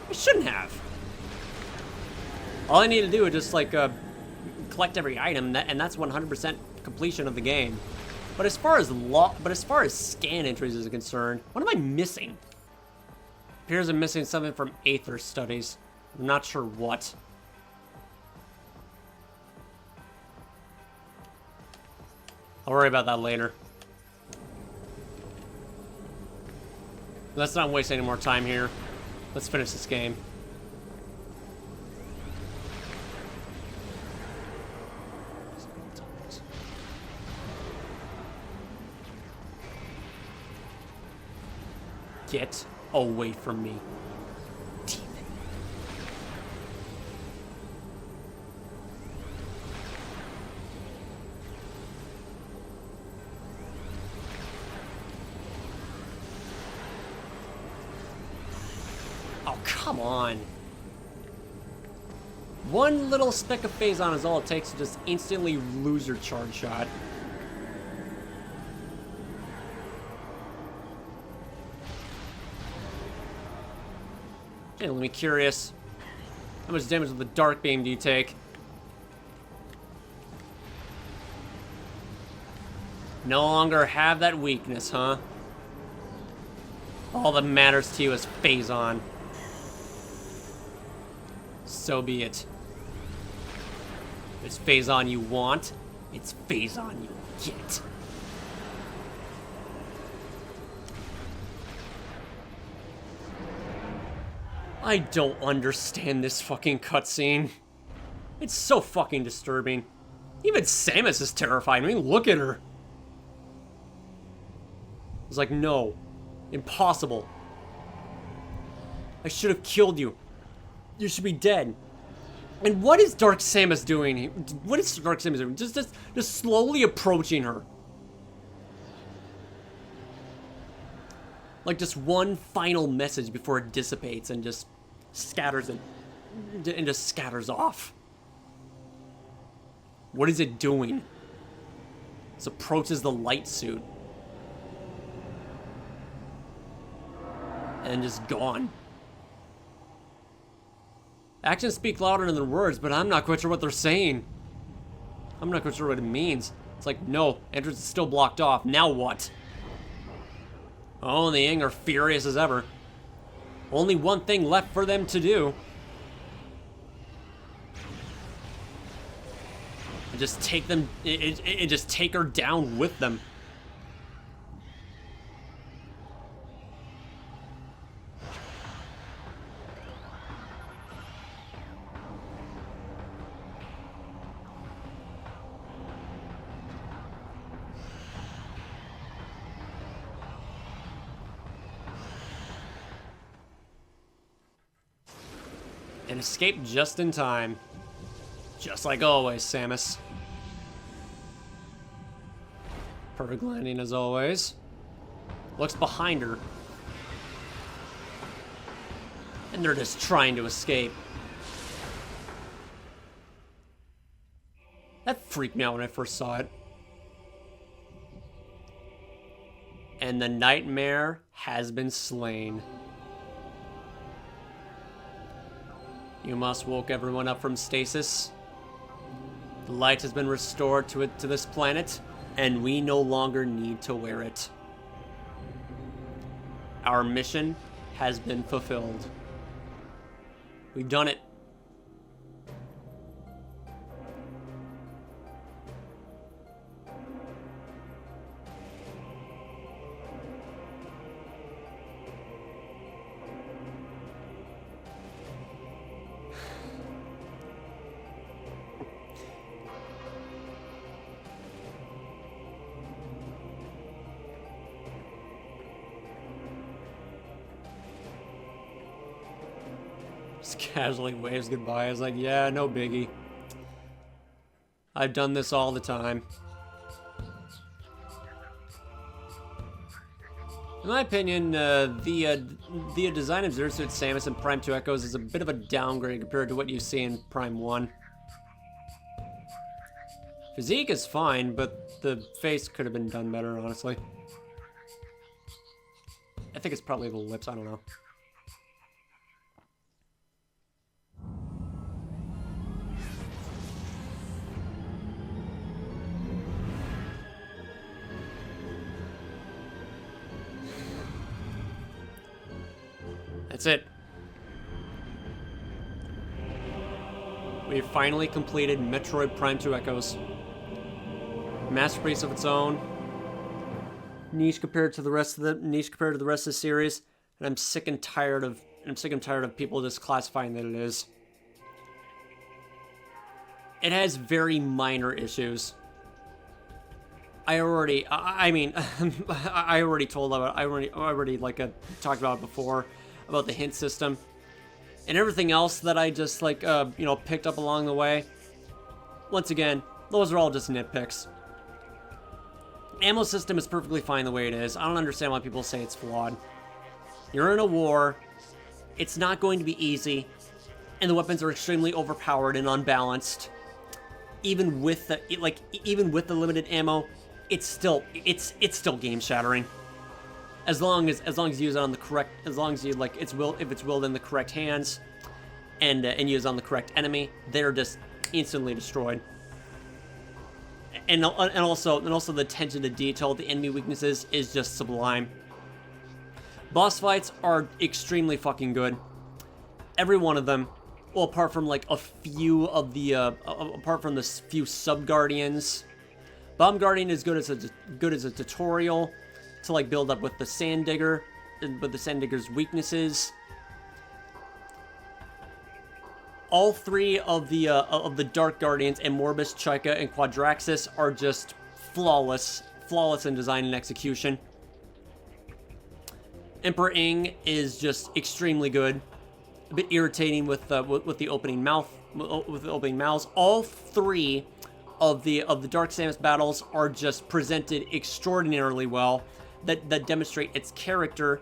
I shouldn't have. All I need to do is just like collect every item, and that's 100% completion of the game. But as far as scan entries is concerned, what am I missing? Appears I'm missing something from Aether studies. I'm not sure what. I'll worry about that later. Let's not waste any more time here. Let's finish this game. Get away from me, demon. Oh, come on. One little speck of phazon is all it takes to just instantly lose your charge shot. Hey, let me curious. How much damage with the dark beam do you take? No longer have that weakness, huh? All that matters to you is phazon. So be it. If it's phazon you want, it's phazon you get. I don't understand this fucking cutscene. It's so fucking disturbing. Even Samus is terrifying. I mean, look at her. It's like, no. Impossible. I should have killed you. You should be dead. And what is Dark Samus doing? What is Dark Samus doing? Just slowly approaching her. Like just one final message before it dissipates and just scatters and just scatters off. What is it doing? This approaches the light suit. And just gone. Actions speak louder than words, but I'm not quite sure what they're saying. I'm not quite sure what it means. It's like, no, entrance is still blocked off. Now what? Oh, and the Yang are furious as ever. Only one thing left for them to do. And just take them, and just take her down with them. And escape just in time. Just like always, Samus. Perfect landing as always. Looks behind her. And they're just trying to escape. That freaked me out when I first saw it. And the nightmare has been slain. You must woke everyone up from stasis. The light has been restored to this planet, and we no longer need to wear it. Our mission has been fulfilled. We've done it. Just casually waves goodbye. I was like, yeah, no biggie. I've done this all the time. In my opinion, the design of Zero Suit Samus in Prime 2 Echoes is a bit of a downgrade compared to what you see in Prime 1. Physique is fine, but the face could have been done better, honestly. I think it's probably the lips, I don't know. That's it. We've finally completed Metroid Prime 2 Echoes. masterpiece of its own. Niche compared to the rest of the series, and I'm sick and tired of people just classifying that it is. It has very minor issues. I already talked about it before, about the hint system and everything else that I just picked up along the way. Once again, those are all just nitpicks. Ammo system is perfectly fine the way it is. I don't understand why people say it's flawed. You're in a war. It's not going to be easy, and the weapons are extremely overpowered and unbalanced. Even with the limited ammo, it's still game shattering. As long as you use it on the correct, if it's willed in the correct hands, and use it on the correct enemy, they're just instantly destroyed. And also the attention to detail, the enemy weaknesses is just sublime. Boss fights are extremely fucking good. Every one of them. Well, apart from like a few of the apart from the few sub-guardians. Bomb Guardian is good as a tutorial to like build up with the Sand Digger, with the Sand Digger's weaknesses. All three of the Dark Guardians and Morbus, Chika, and Quadraxis are just flawless in design and execution. Emperor Ing is just extremely good. A bit irritating with the opening mouths. All three of the Dark Samus battles are just presented extraordinarily well. That demonstrate its character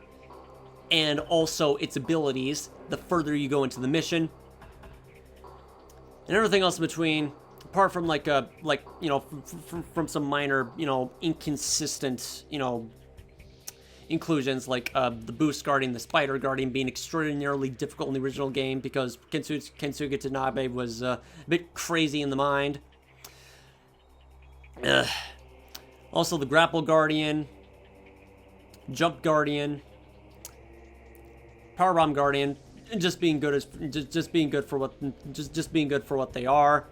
and also its abilities. The further you go into the mission, and everything else in between, apart from from some minor inconsistent inclusions, like the Boost Guardian, the Spider Guardian being extraordinarily difficult in the original game because Kensuke Tanabe was a bit crazy in the mind. Also the Grapple Guardian, Jump Guardian, Powerbomb Guardian, just being good for what they are.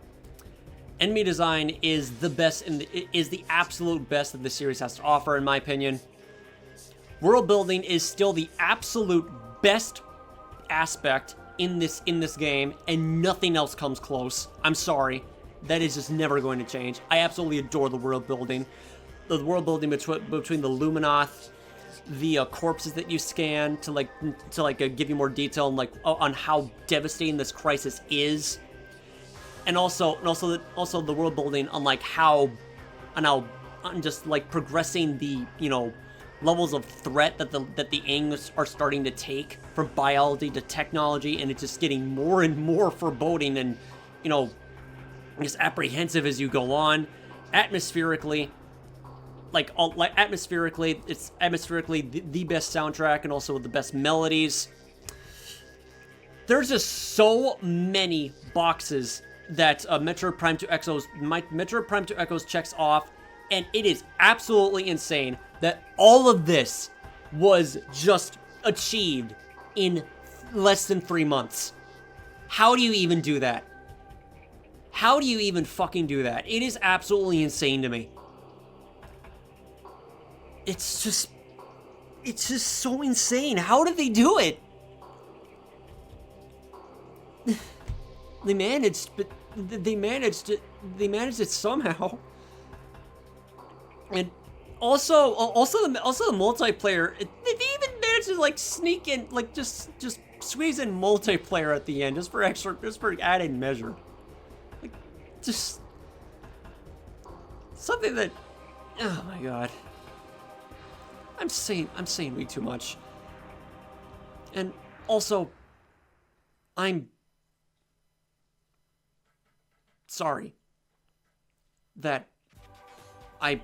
Enemy design is the best is the absolute best that the series has to offer, in my opinion. World building is still the absolute best aspect in this game, and nothing else comes close. I'm sorry. That is just never going to change. I absolutely adore the world building. The world building between the Luminoth, the corpses that you scan to give you more detail on how devastating this crisis is, and also the world building on how progressing the levels of threat that the Ings are starting to take, from biology to technology, and it's just getting more and more foreboding and just apprehensive as you go on. Atmospherically, it's the best soundtrack and also the best melodies. There's just so many boxes that Metroid Prime 2 Echoes checks off, and it is absolutely insane that all of this was just achieved in less than 3 months. How do you even do that? How do you even fucking do that? It is absolutely insane to me. It's just so insane. How did they do it? They managed it somehow. And also the multiplayer. They even managed to sneak in, just squeeze in multiplayer at the end, just for added measure. Just something that, oh my god. I'm saying way too much. And also, I'm sorry that I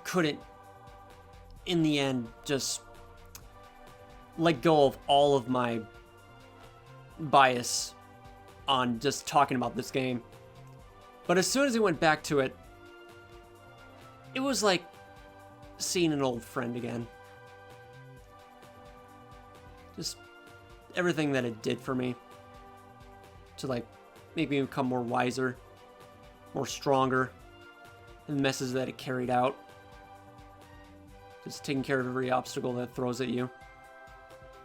couldn't, in the end, just let go of all of my bias on just talking about this game. But as soon as I went back to it, it was like seeing an old friend again. Just everything that it did for me to make me become more wiser more stronger, and the message that it carried out. Just taking care of every obstacle that throws at you.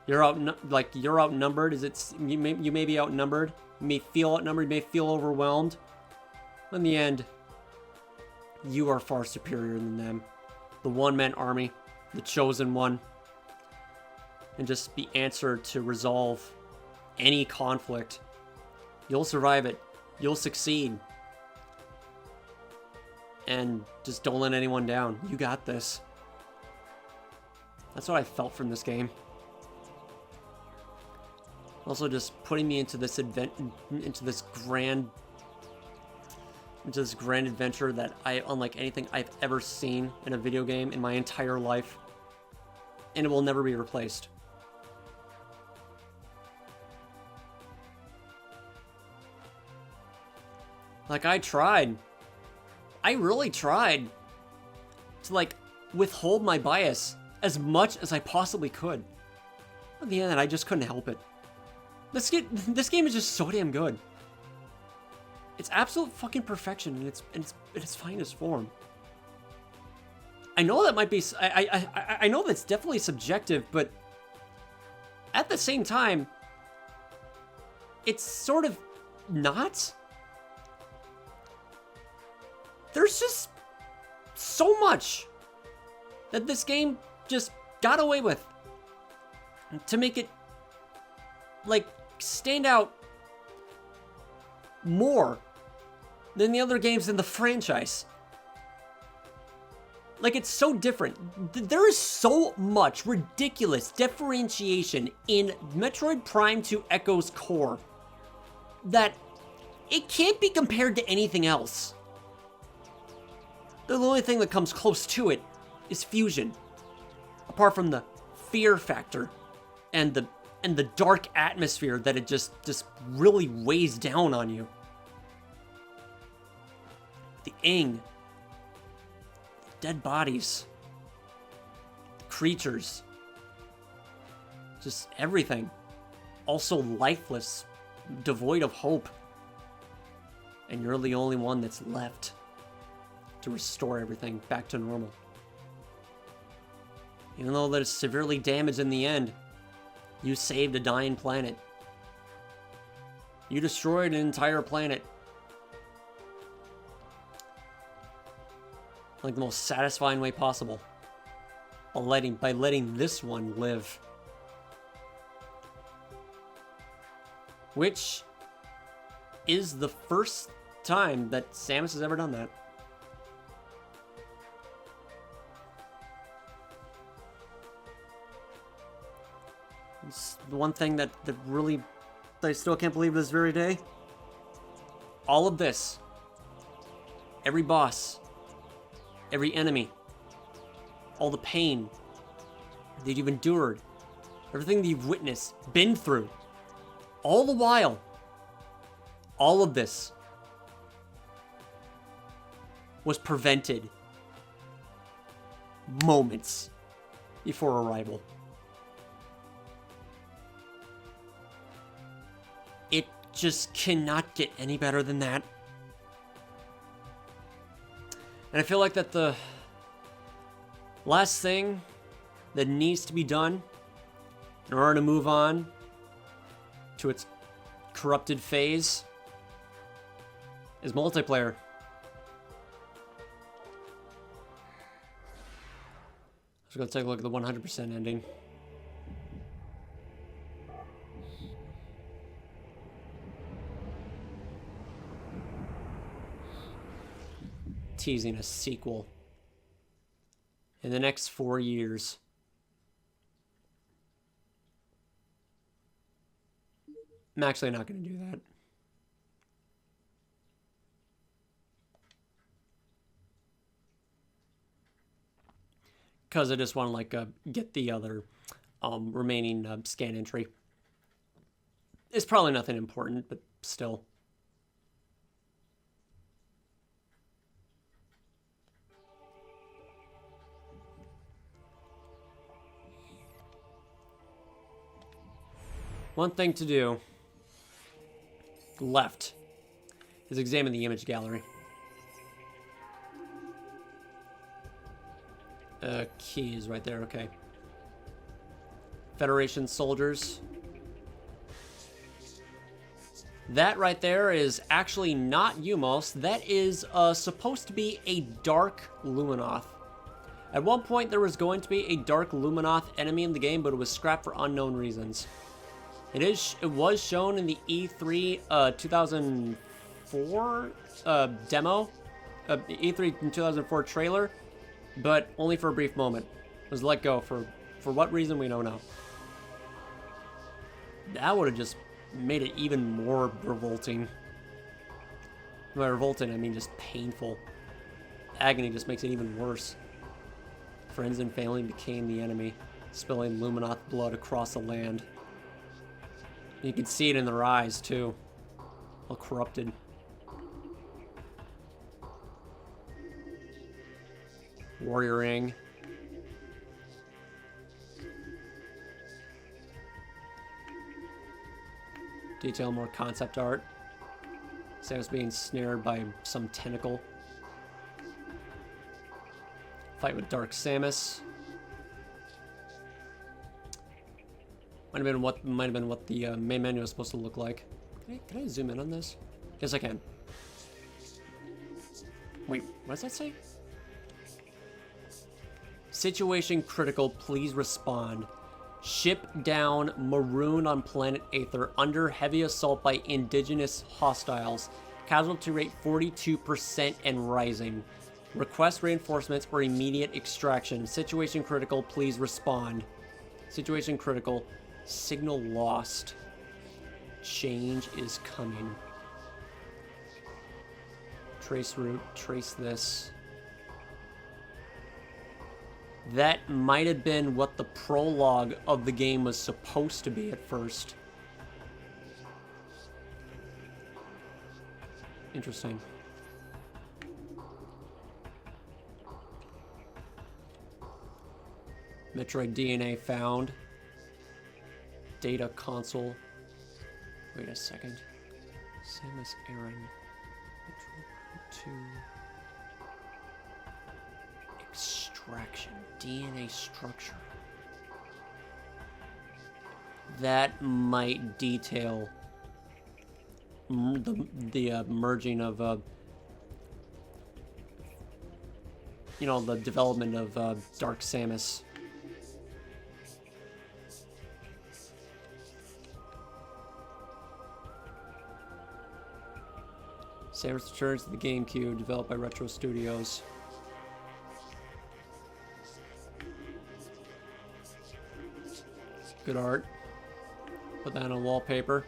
You're outnumbered. You may be outnumbered. You may feel outnumbered. You may feel overwhelmed. In the end, you are far superior than them. The one-man army, the chosen one, and just the answer to resolve any conflict. You'll survive it. You'll succeed. And just don't let anyone down. You got this. That's what I felt from this game. Also, just putting me into this grand adventure that unlike anything I've ever seen in a video game in my entire life, and it will never be replaced. Like, I really tried to, like, withhold my bias as much as I possibly could. At the end, I just couldn't help it. This game is just so damn good. It's absolute fucking perfection in its finest form. I know that might be, I know that's definitely subjective, but at the same time, it's sort of not. There's just so much that this game just got away with to make it, like, stand out more than the other games in the franchise. Like, it's so different. There is so much ridiculous differentiation in Metroid Prime 2 Echo's core that it can't be compared to anything else. The only thing that comes close to it is fusion. Apart from the fear factor and the dark atmosphere that it just really weighs down on you. The ing, the dead bodies, the creatures, just everything. Also lifeless, devoid of hope. And you're the only one that's left to restore everything back to normal. Even though that is severely damaged in the end, you saved a dying planet. You destroyed an entire planet. Like the most satisfying way possible. By letting this one live. Which is the first time that Samus has ever done that. It's the one thing that I still can't believe this very day. All of this, every boss, every enemy, all the pain that you've endured, everything that you've witnessed, been through, all the while, all of this was prevented moments before arrival. It just cannot get any better than that. And I feel like that the last thing that needs to be done in order to move on to its corrupted phase is multiplayer. Let's go take a look at the 100% ending. Teasing a sequel in the next 4 years. I'm actually not going to do that. Because I just want to like get the other remaining scan entry. It's probably nothing important, but still. One thing to do left is examine the image gallery. Key is right there, okay. Federation soldiers. That right there is actually not Umos. That is supposed to be a Dark Luminoth. At one point, there was going to be a Dark Luminoth enemy in the game, but it was scrapped for unknown reasons. It was shown in the E3 2004 demo, E3 in 2004 trailer, but only for a brief moment. It was let go for what reason we don't know. That would have just made it even more revolting. By revolting, I mean just painful. Agony just makes it even worse. Friends and family became the enemy, spilling Luminoth blood across the land. You can see it in their eyes, too. All corrupted. Warrior Ring. Detail more concept art. Samus being snared by some tentacle. Fight with Dark Samus. Might have been what the main menu was supposed to look like. Can I zoom in on this? Yes, I can. Wait, what does that say? Situation critical, please respond. Ship down, marooned on planet Aether, under heavy assault by indigenous hostiles. Casualty rate 42% and rising. Request reinforcements or immediate extraction. Situation critical, please respond. Situation critical. Signal lost. Change is coming. Trace route, trace this. That might have been what the prologue of the game was supposed to be at first. Interesting. Metroid DNA found. Data console. Wait a second. Samus Aran. Metroid 2. Extraction. DNA structure. That might detail the merging of you know, the development of Dark Samus. Samus returns to the GameCube, developed by Retro Studios. Good art. Put that on wallpaper.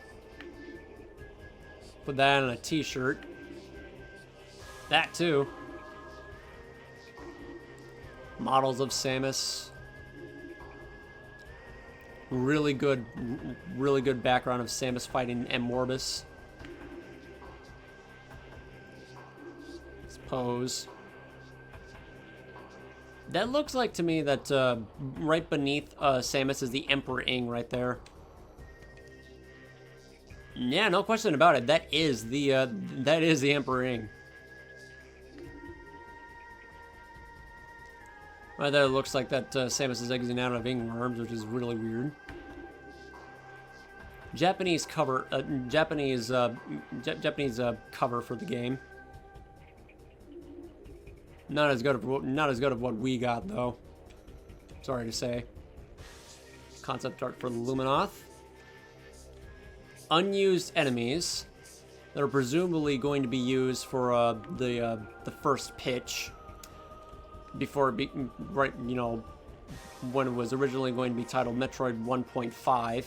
Put that on a t-shirt. That too. Models of Samus. Really good background of Samus fighting M. Morbus. His pose. That looks like to me that right beneath Samus is the Emperor Ing right there. Yeah, no question about it. That is the Emperor Ing. Right there, it looks like that Samus is exiting out of Ing worms, which is really weird. Japanese cover, Japanese cover for the game. Not as good of what we got though. Sorry to say. Concept art for Luminoth. Unused enemies that are presumably going to be used for the first pitch before right, you know, when it was originally going to be titled Metroid 1.5,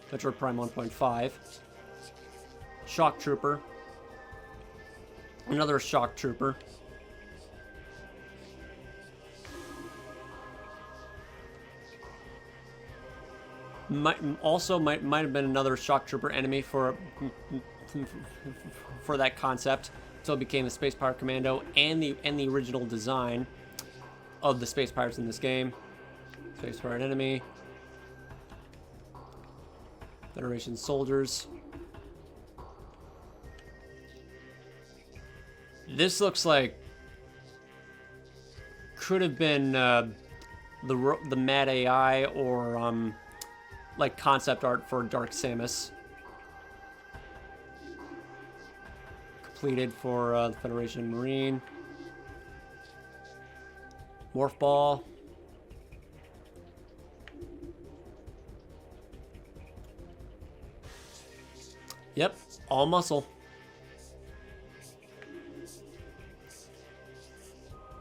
Metroid Prime 1.5. Shock Trooper. Another Shock Trooper. Might have been another Shock Trooper enemy for that concept, so it became the Space Pirate Commando and the original design of the Space Pirates in this game. Space Pirate enemy, Federation soldiers. This looks like could have been the Mad AI or like concept art for Dark Samus. Completed for the Federation Marine. Morph Ball. Yep, all muscle.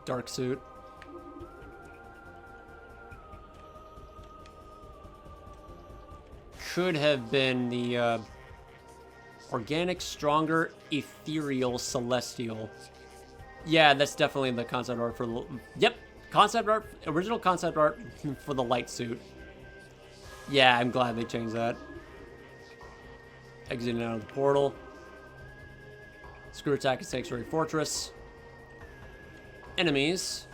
Dark suit. Could have been the organic, stronger, ethereal, celestial. Yeah, that's definitely the concept art for the... Yep, concept art, original concept art for the light suit. Yeah, I'm glad they changed that. Exiting out of the portal. Screw attack at Sanctuary Fortress. Enemies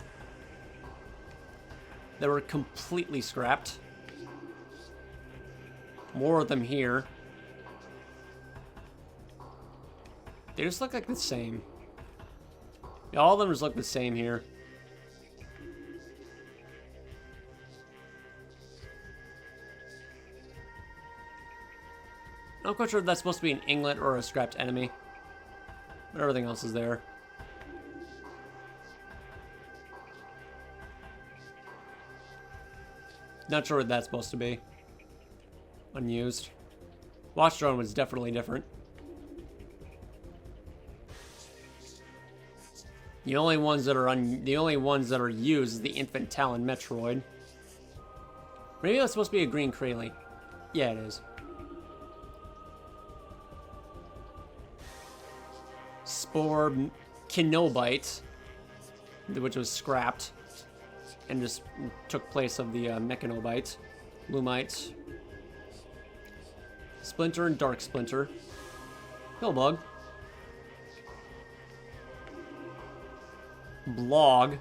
that were completely scrapped. More of them here. They just look like the same. Yeah, all of them just look the same here. I'm not quite sure if that's supposed to be an inglet or a scrapped enemy. But everything else is there. Not sure what that's supposed to be. Unused. Watch drone was definitely different. The only ones that are used is the infant talon Metroid. Maybe that's supposed to be a green Krayley. Yeah, it is. Spore Kinobite, which was scrapped and just took place of the Mechanobite. Lumite. Splinter and Dark Splinter. Hillbug. Blog.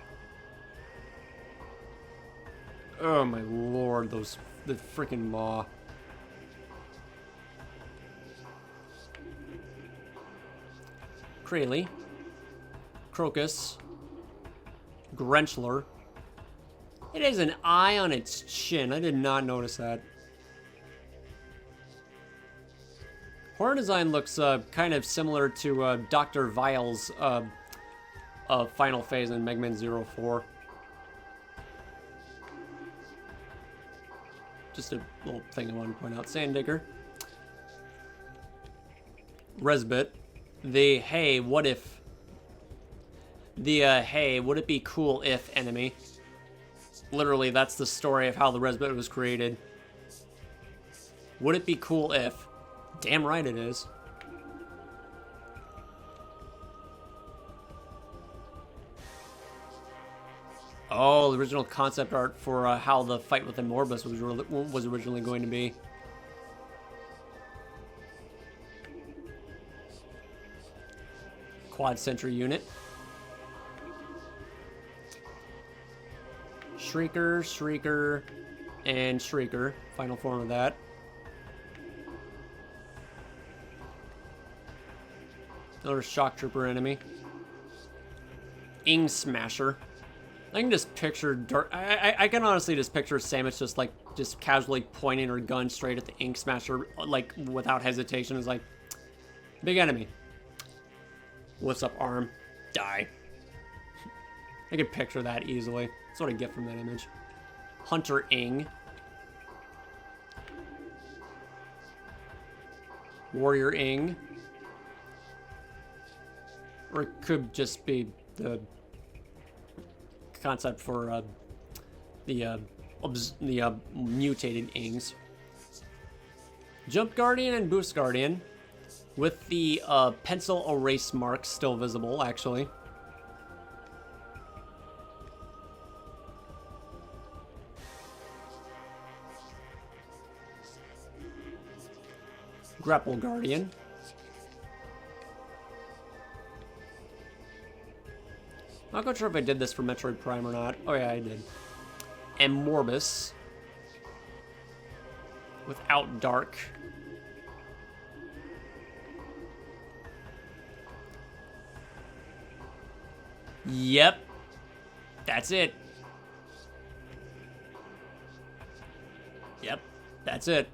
Oh my lord, the freaking maw. Krayley. Crocus. Grenchler. It has an eye on its chin. I did not notice that. Horn design looks kind of similar to Dr. Vile's final phase in Mega Man 04. Just a little thing I wanted to point out. Sanddigger. Resbit. The hey, what if... The hey, would it be cool if enemy. Literally, that's the story of how the Resbit was created. Would it be cool if... Damn right it is. Oh, the original concept art for how the fight with Morbus was originally going to be. Quad Sentry unit. Shrieker, Shrieker, and Shrieker. Final form of that. Another Shock Trooper enemy. Ing Smasher. I can just picture I can honestly just picture Samus just casually pointing her gun straight at the Ink Smasher, like without hesitation. Is like, big enemy. Lifts up arm, die. I can picture that easily. That's what I get from that image. Hunter Ing. Warrior Ing. Or it could just be the concept for the mutated Ings. Jump Guardian and Boost Guardian, with the pencil erase mark still visible, actually. Grapple Guardian. I'm not sure if I did this for Metroid Prime or not. Oh yeah, I did. And Morbus. Without Dark. Yep. That's it. That's it.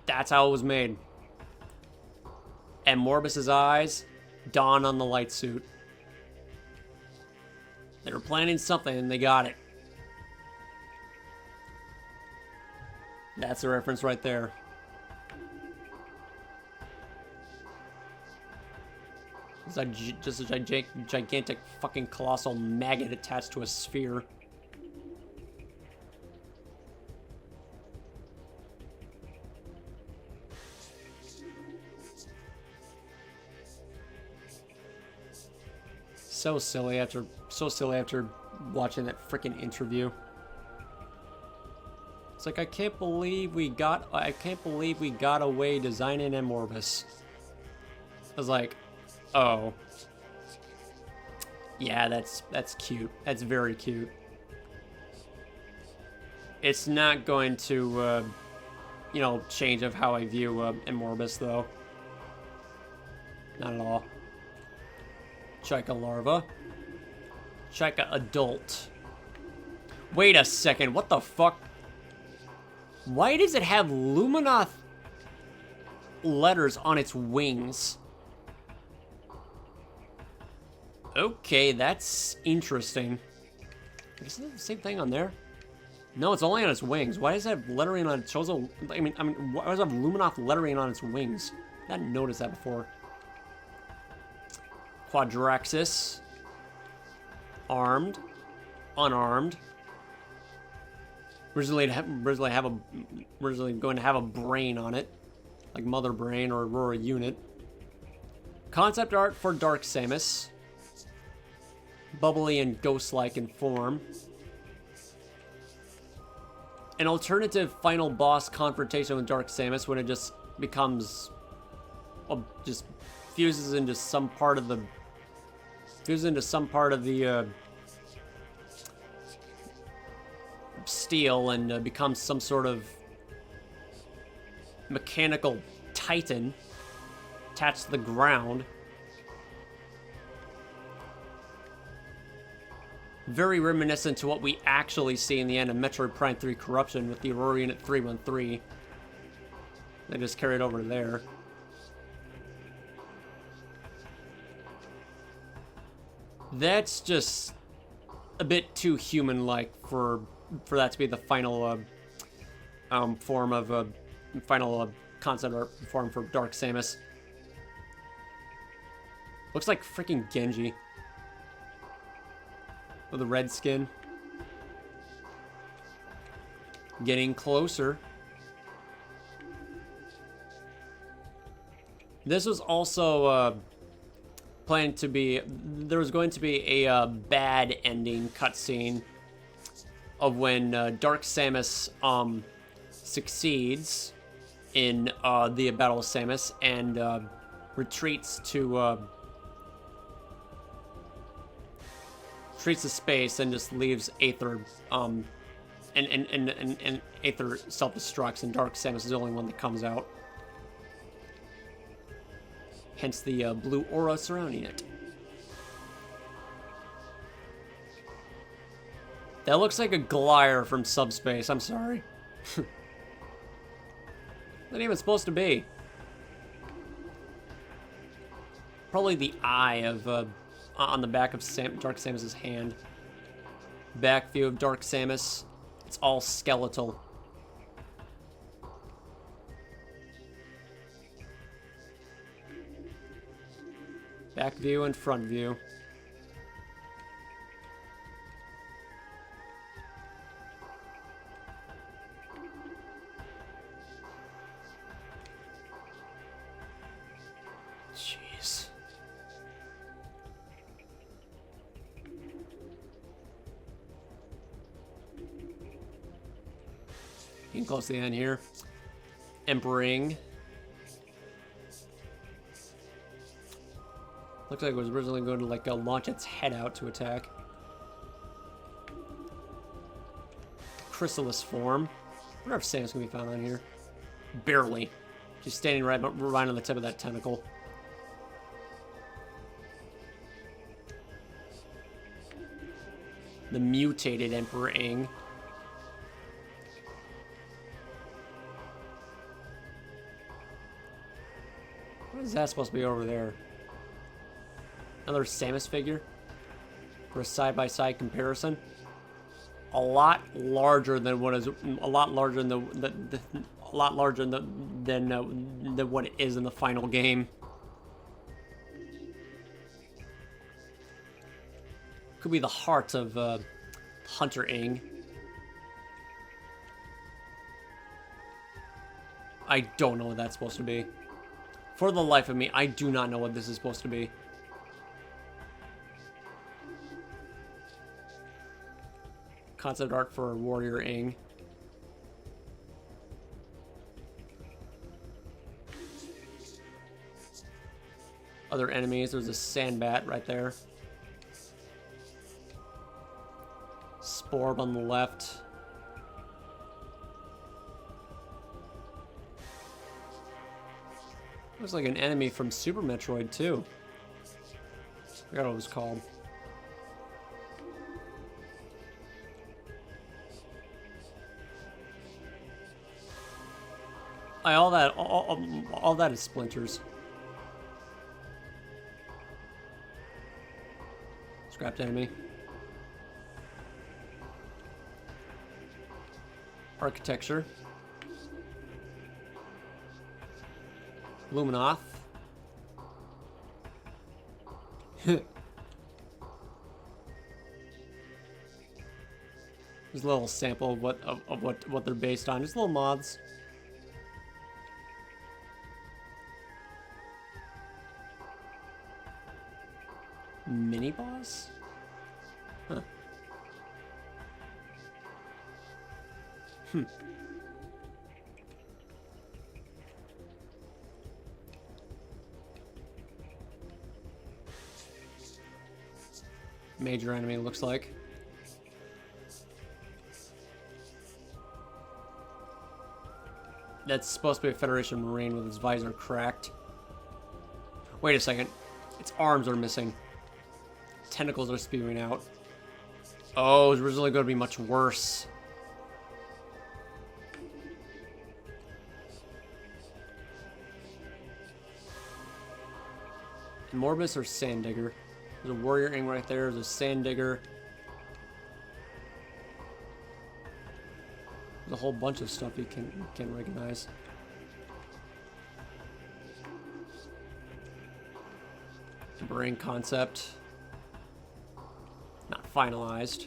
That's how it was made. And Morbus's eyes dawn on the light suit. They were planning something and they got it. That's the reference right there. It's like just a gigantic fucking colossal maggot attached to a sphere. So silly after watching that freaking interview. It's like I can't believe we got away designing a Morbus. I was like, oh. Yeah, that's cute. That's very cute. It's not going to you know, change of how I view a Morbus though. Not at all. Chica larva. Chica adult. Wait a second, what the fuck? Why does it have Luminoth letters on its wings? Okay, that's interesting. Isn't it the same thing on there? No, it's only on its wings. Why does it have lettering on its chozo? I mean, why does it have Luminoth lettering on its wings? I hadn't noticed that before. Quadraxis. Armed. Unarmed. Originally going to have a brain on it. Like Mother Brain or Aurora Unit. Concept art for Dark Samus. Bubbly and ghost-like in form. An alternative final boss confrontation with Dark Samus when it just becomes... Well, just fuses into some part of the... steel and becomes some sort of mechanical titan attached to the ground. Very reminiscent to what we actually see in the end of Metroid Prime 3 Corruption with the Aurora Unit 313. They just carried over there. That's just a bit too human-like for that to be the final form of final concept art form for Dark Samus. Looks like freaking Genji with the red skin. Getting closer. This was also planned to be. There was going to be a bad ending cutscene of when Dark Samus succeeds in the Battle of Samus and retreats to space and just leaves Aether and Aether self-destructs and Dark Samus is the only one that comes out. Hence the blue aura surrounding it. That looks like a glider from subspace. I'm sorry. Not even supposed to be. Probably the eye of on the back of Dark Samus's hand. Back view of Dark Samus. It's all skeletal. Back view and front view. Jeez. Getting close to the end here. Emperor. Looks like it was originally going to like launch its head out to attack. Chrysalis form. I wonder if Samus can be found on here. Barely. She's standing right on the tip of that tentacle. The mutated Emperor Ing. What is that supposed to be over there? Another Samus figure? For a side-by-side comparison? A lot larger than what is a lot larger than a lot larger than what it is in the final game. Could be the heart of Hunter Ing. I don't know what that's supposed to be. For the life of me, I do not know what this is supposed to be. Concept art for Warrior Ing. Other enemies, there's a Sandbat right there. Sporb on the left. Looks like an enemy from Super Metroid too. I forgot what it was called. All that is splinters. Scrapped enemy. Architecture. Luminoth. There's a little sample of what they're based on. Just little mods. Mini boss? Huh. Major enemy, looks like. That's supposed to be a Federation Marine with his visor cracked. Wait a second. Its arms are missing. Tentacles are spewing out. Oh, it was originally going to be much worse. Morbus or Sandigger? There's a Warrior Ing right there. There's a Sandigger. There's a whole bunch of stuff you can recognize. Brain concept. Not finalized.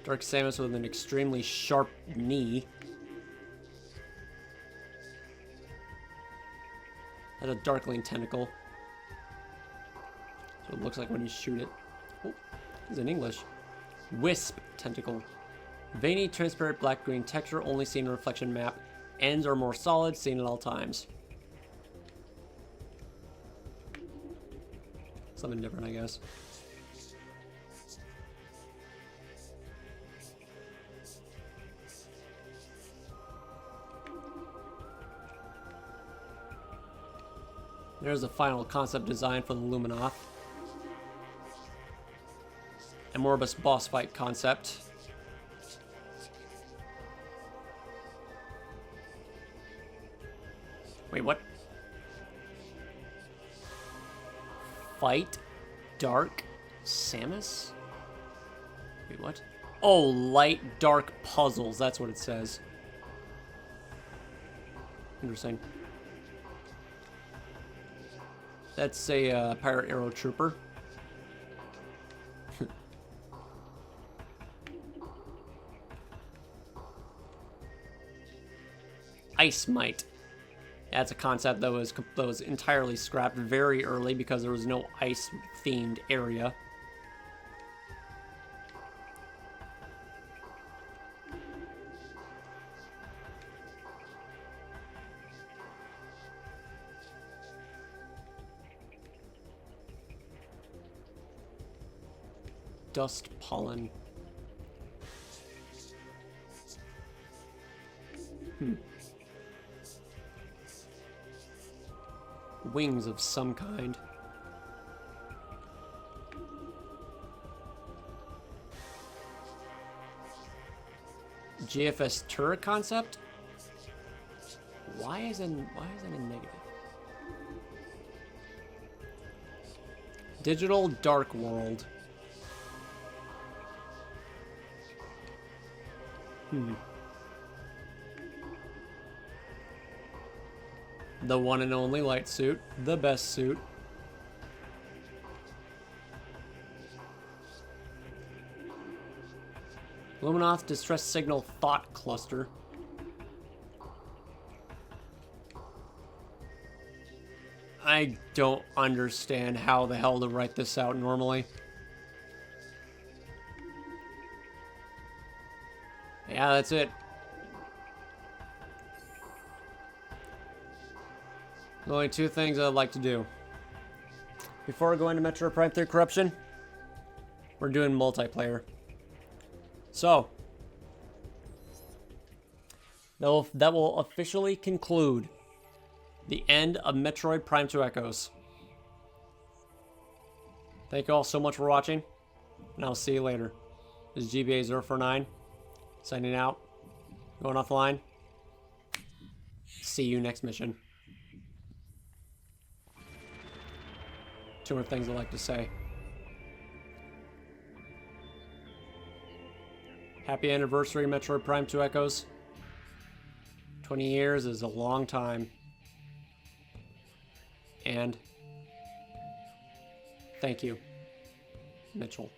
Dark Samus with an extremely sharp knee. Has a Darkling tentacle. So it looks like when you shoot it. Oh, it's in English. Wisp tentacle. Veiny, transparent black-green texture only seen in reflection map. Ends are more solid, seen at all times. Something different, I guess. There's the final concept design for the Luminoth. And Morbus boss fight concept. Wait, what? Fight Dark Samus? Wait, what? Oh, light dark puzzles. That's what it says. Interesting. That's a Pirate Arrow Trooper. Ice Might. That's a concept that was entirely scrapped very early because there was no ice-themed area. Dust pollen. Wings of some kind. GFS turret concept? Why is it in negative? Digital Dark World. The one and only light suit. The best suit. Luminoth Distress Signal Thought Cluster. I don't understand how the hell to write this out normally. Yeah, that's it. There's only two things I'd like to do. Before we go into Metroid Prime 3 Corruption, we're doing multiplayer. So, that will officially conclude the end of Metroid Prime 2 Echoes. Thank you all so much for watching, and I'll see you later. This is GBA049, signing out, going off the line. See you next mission. Two more things I'd like to say. Happy anniversary, Metroid Prime 2 Echoes. 20 years is a long time. And thank you, Mitchell.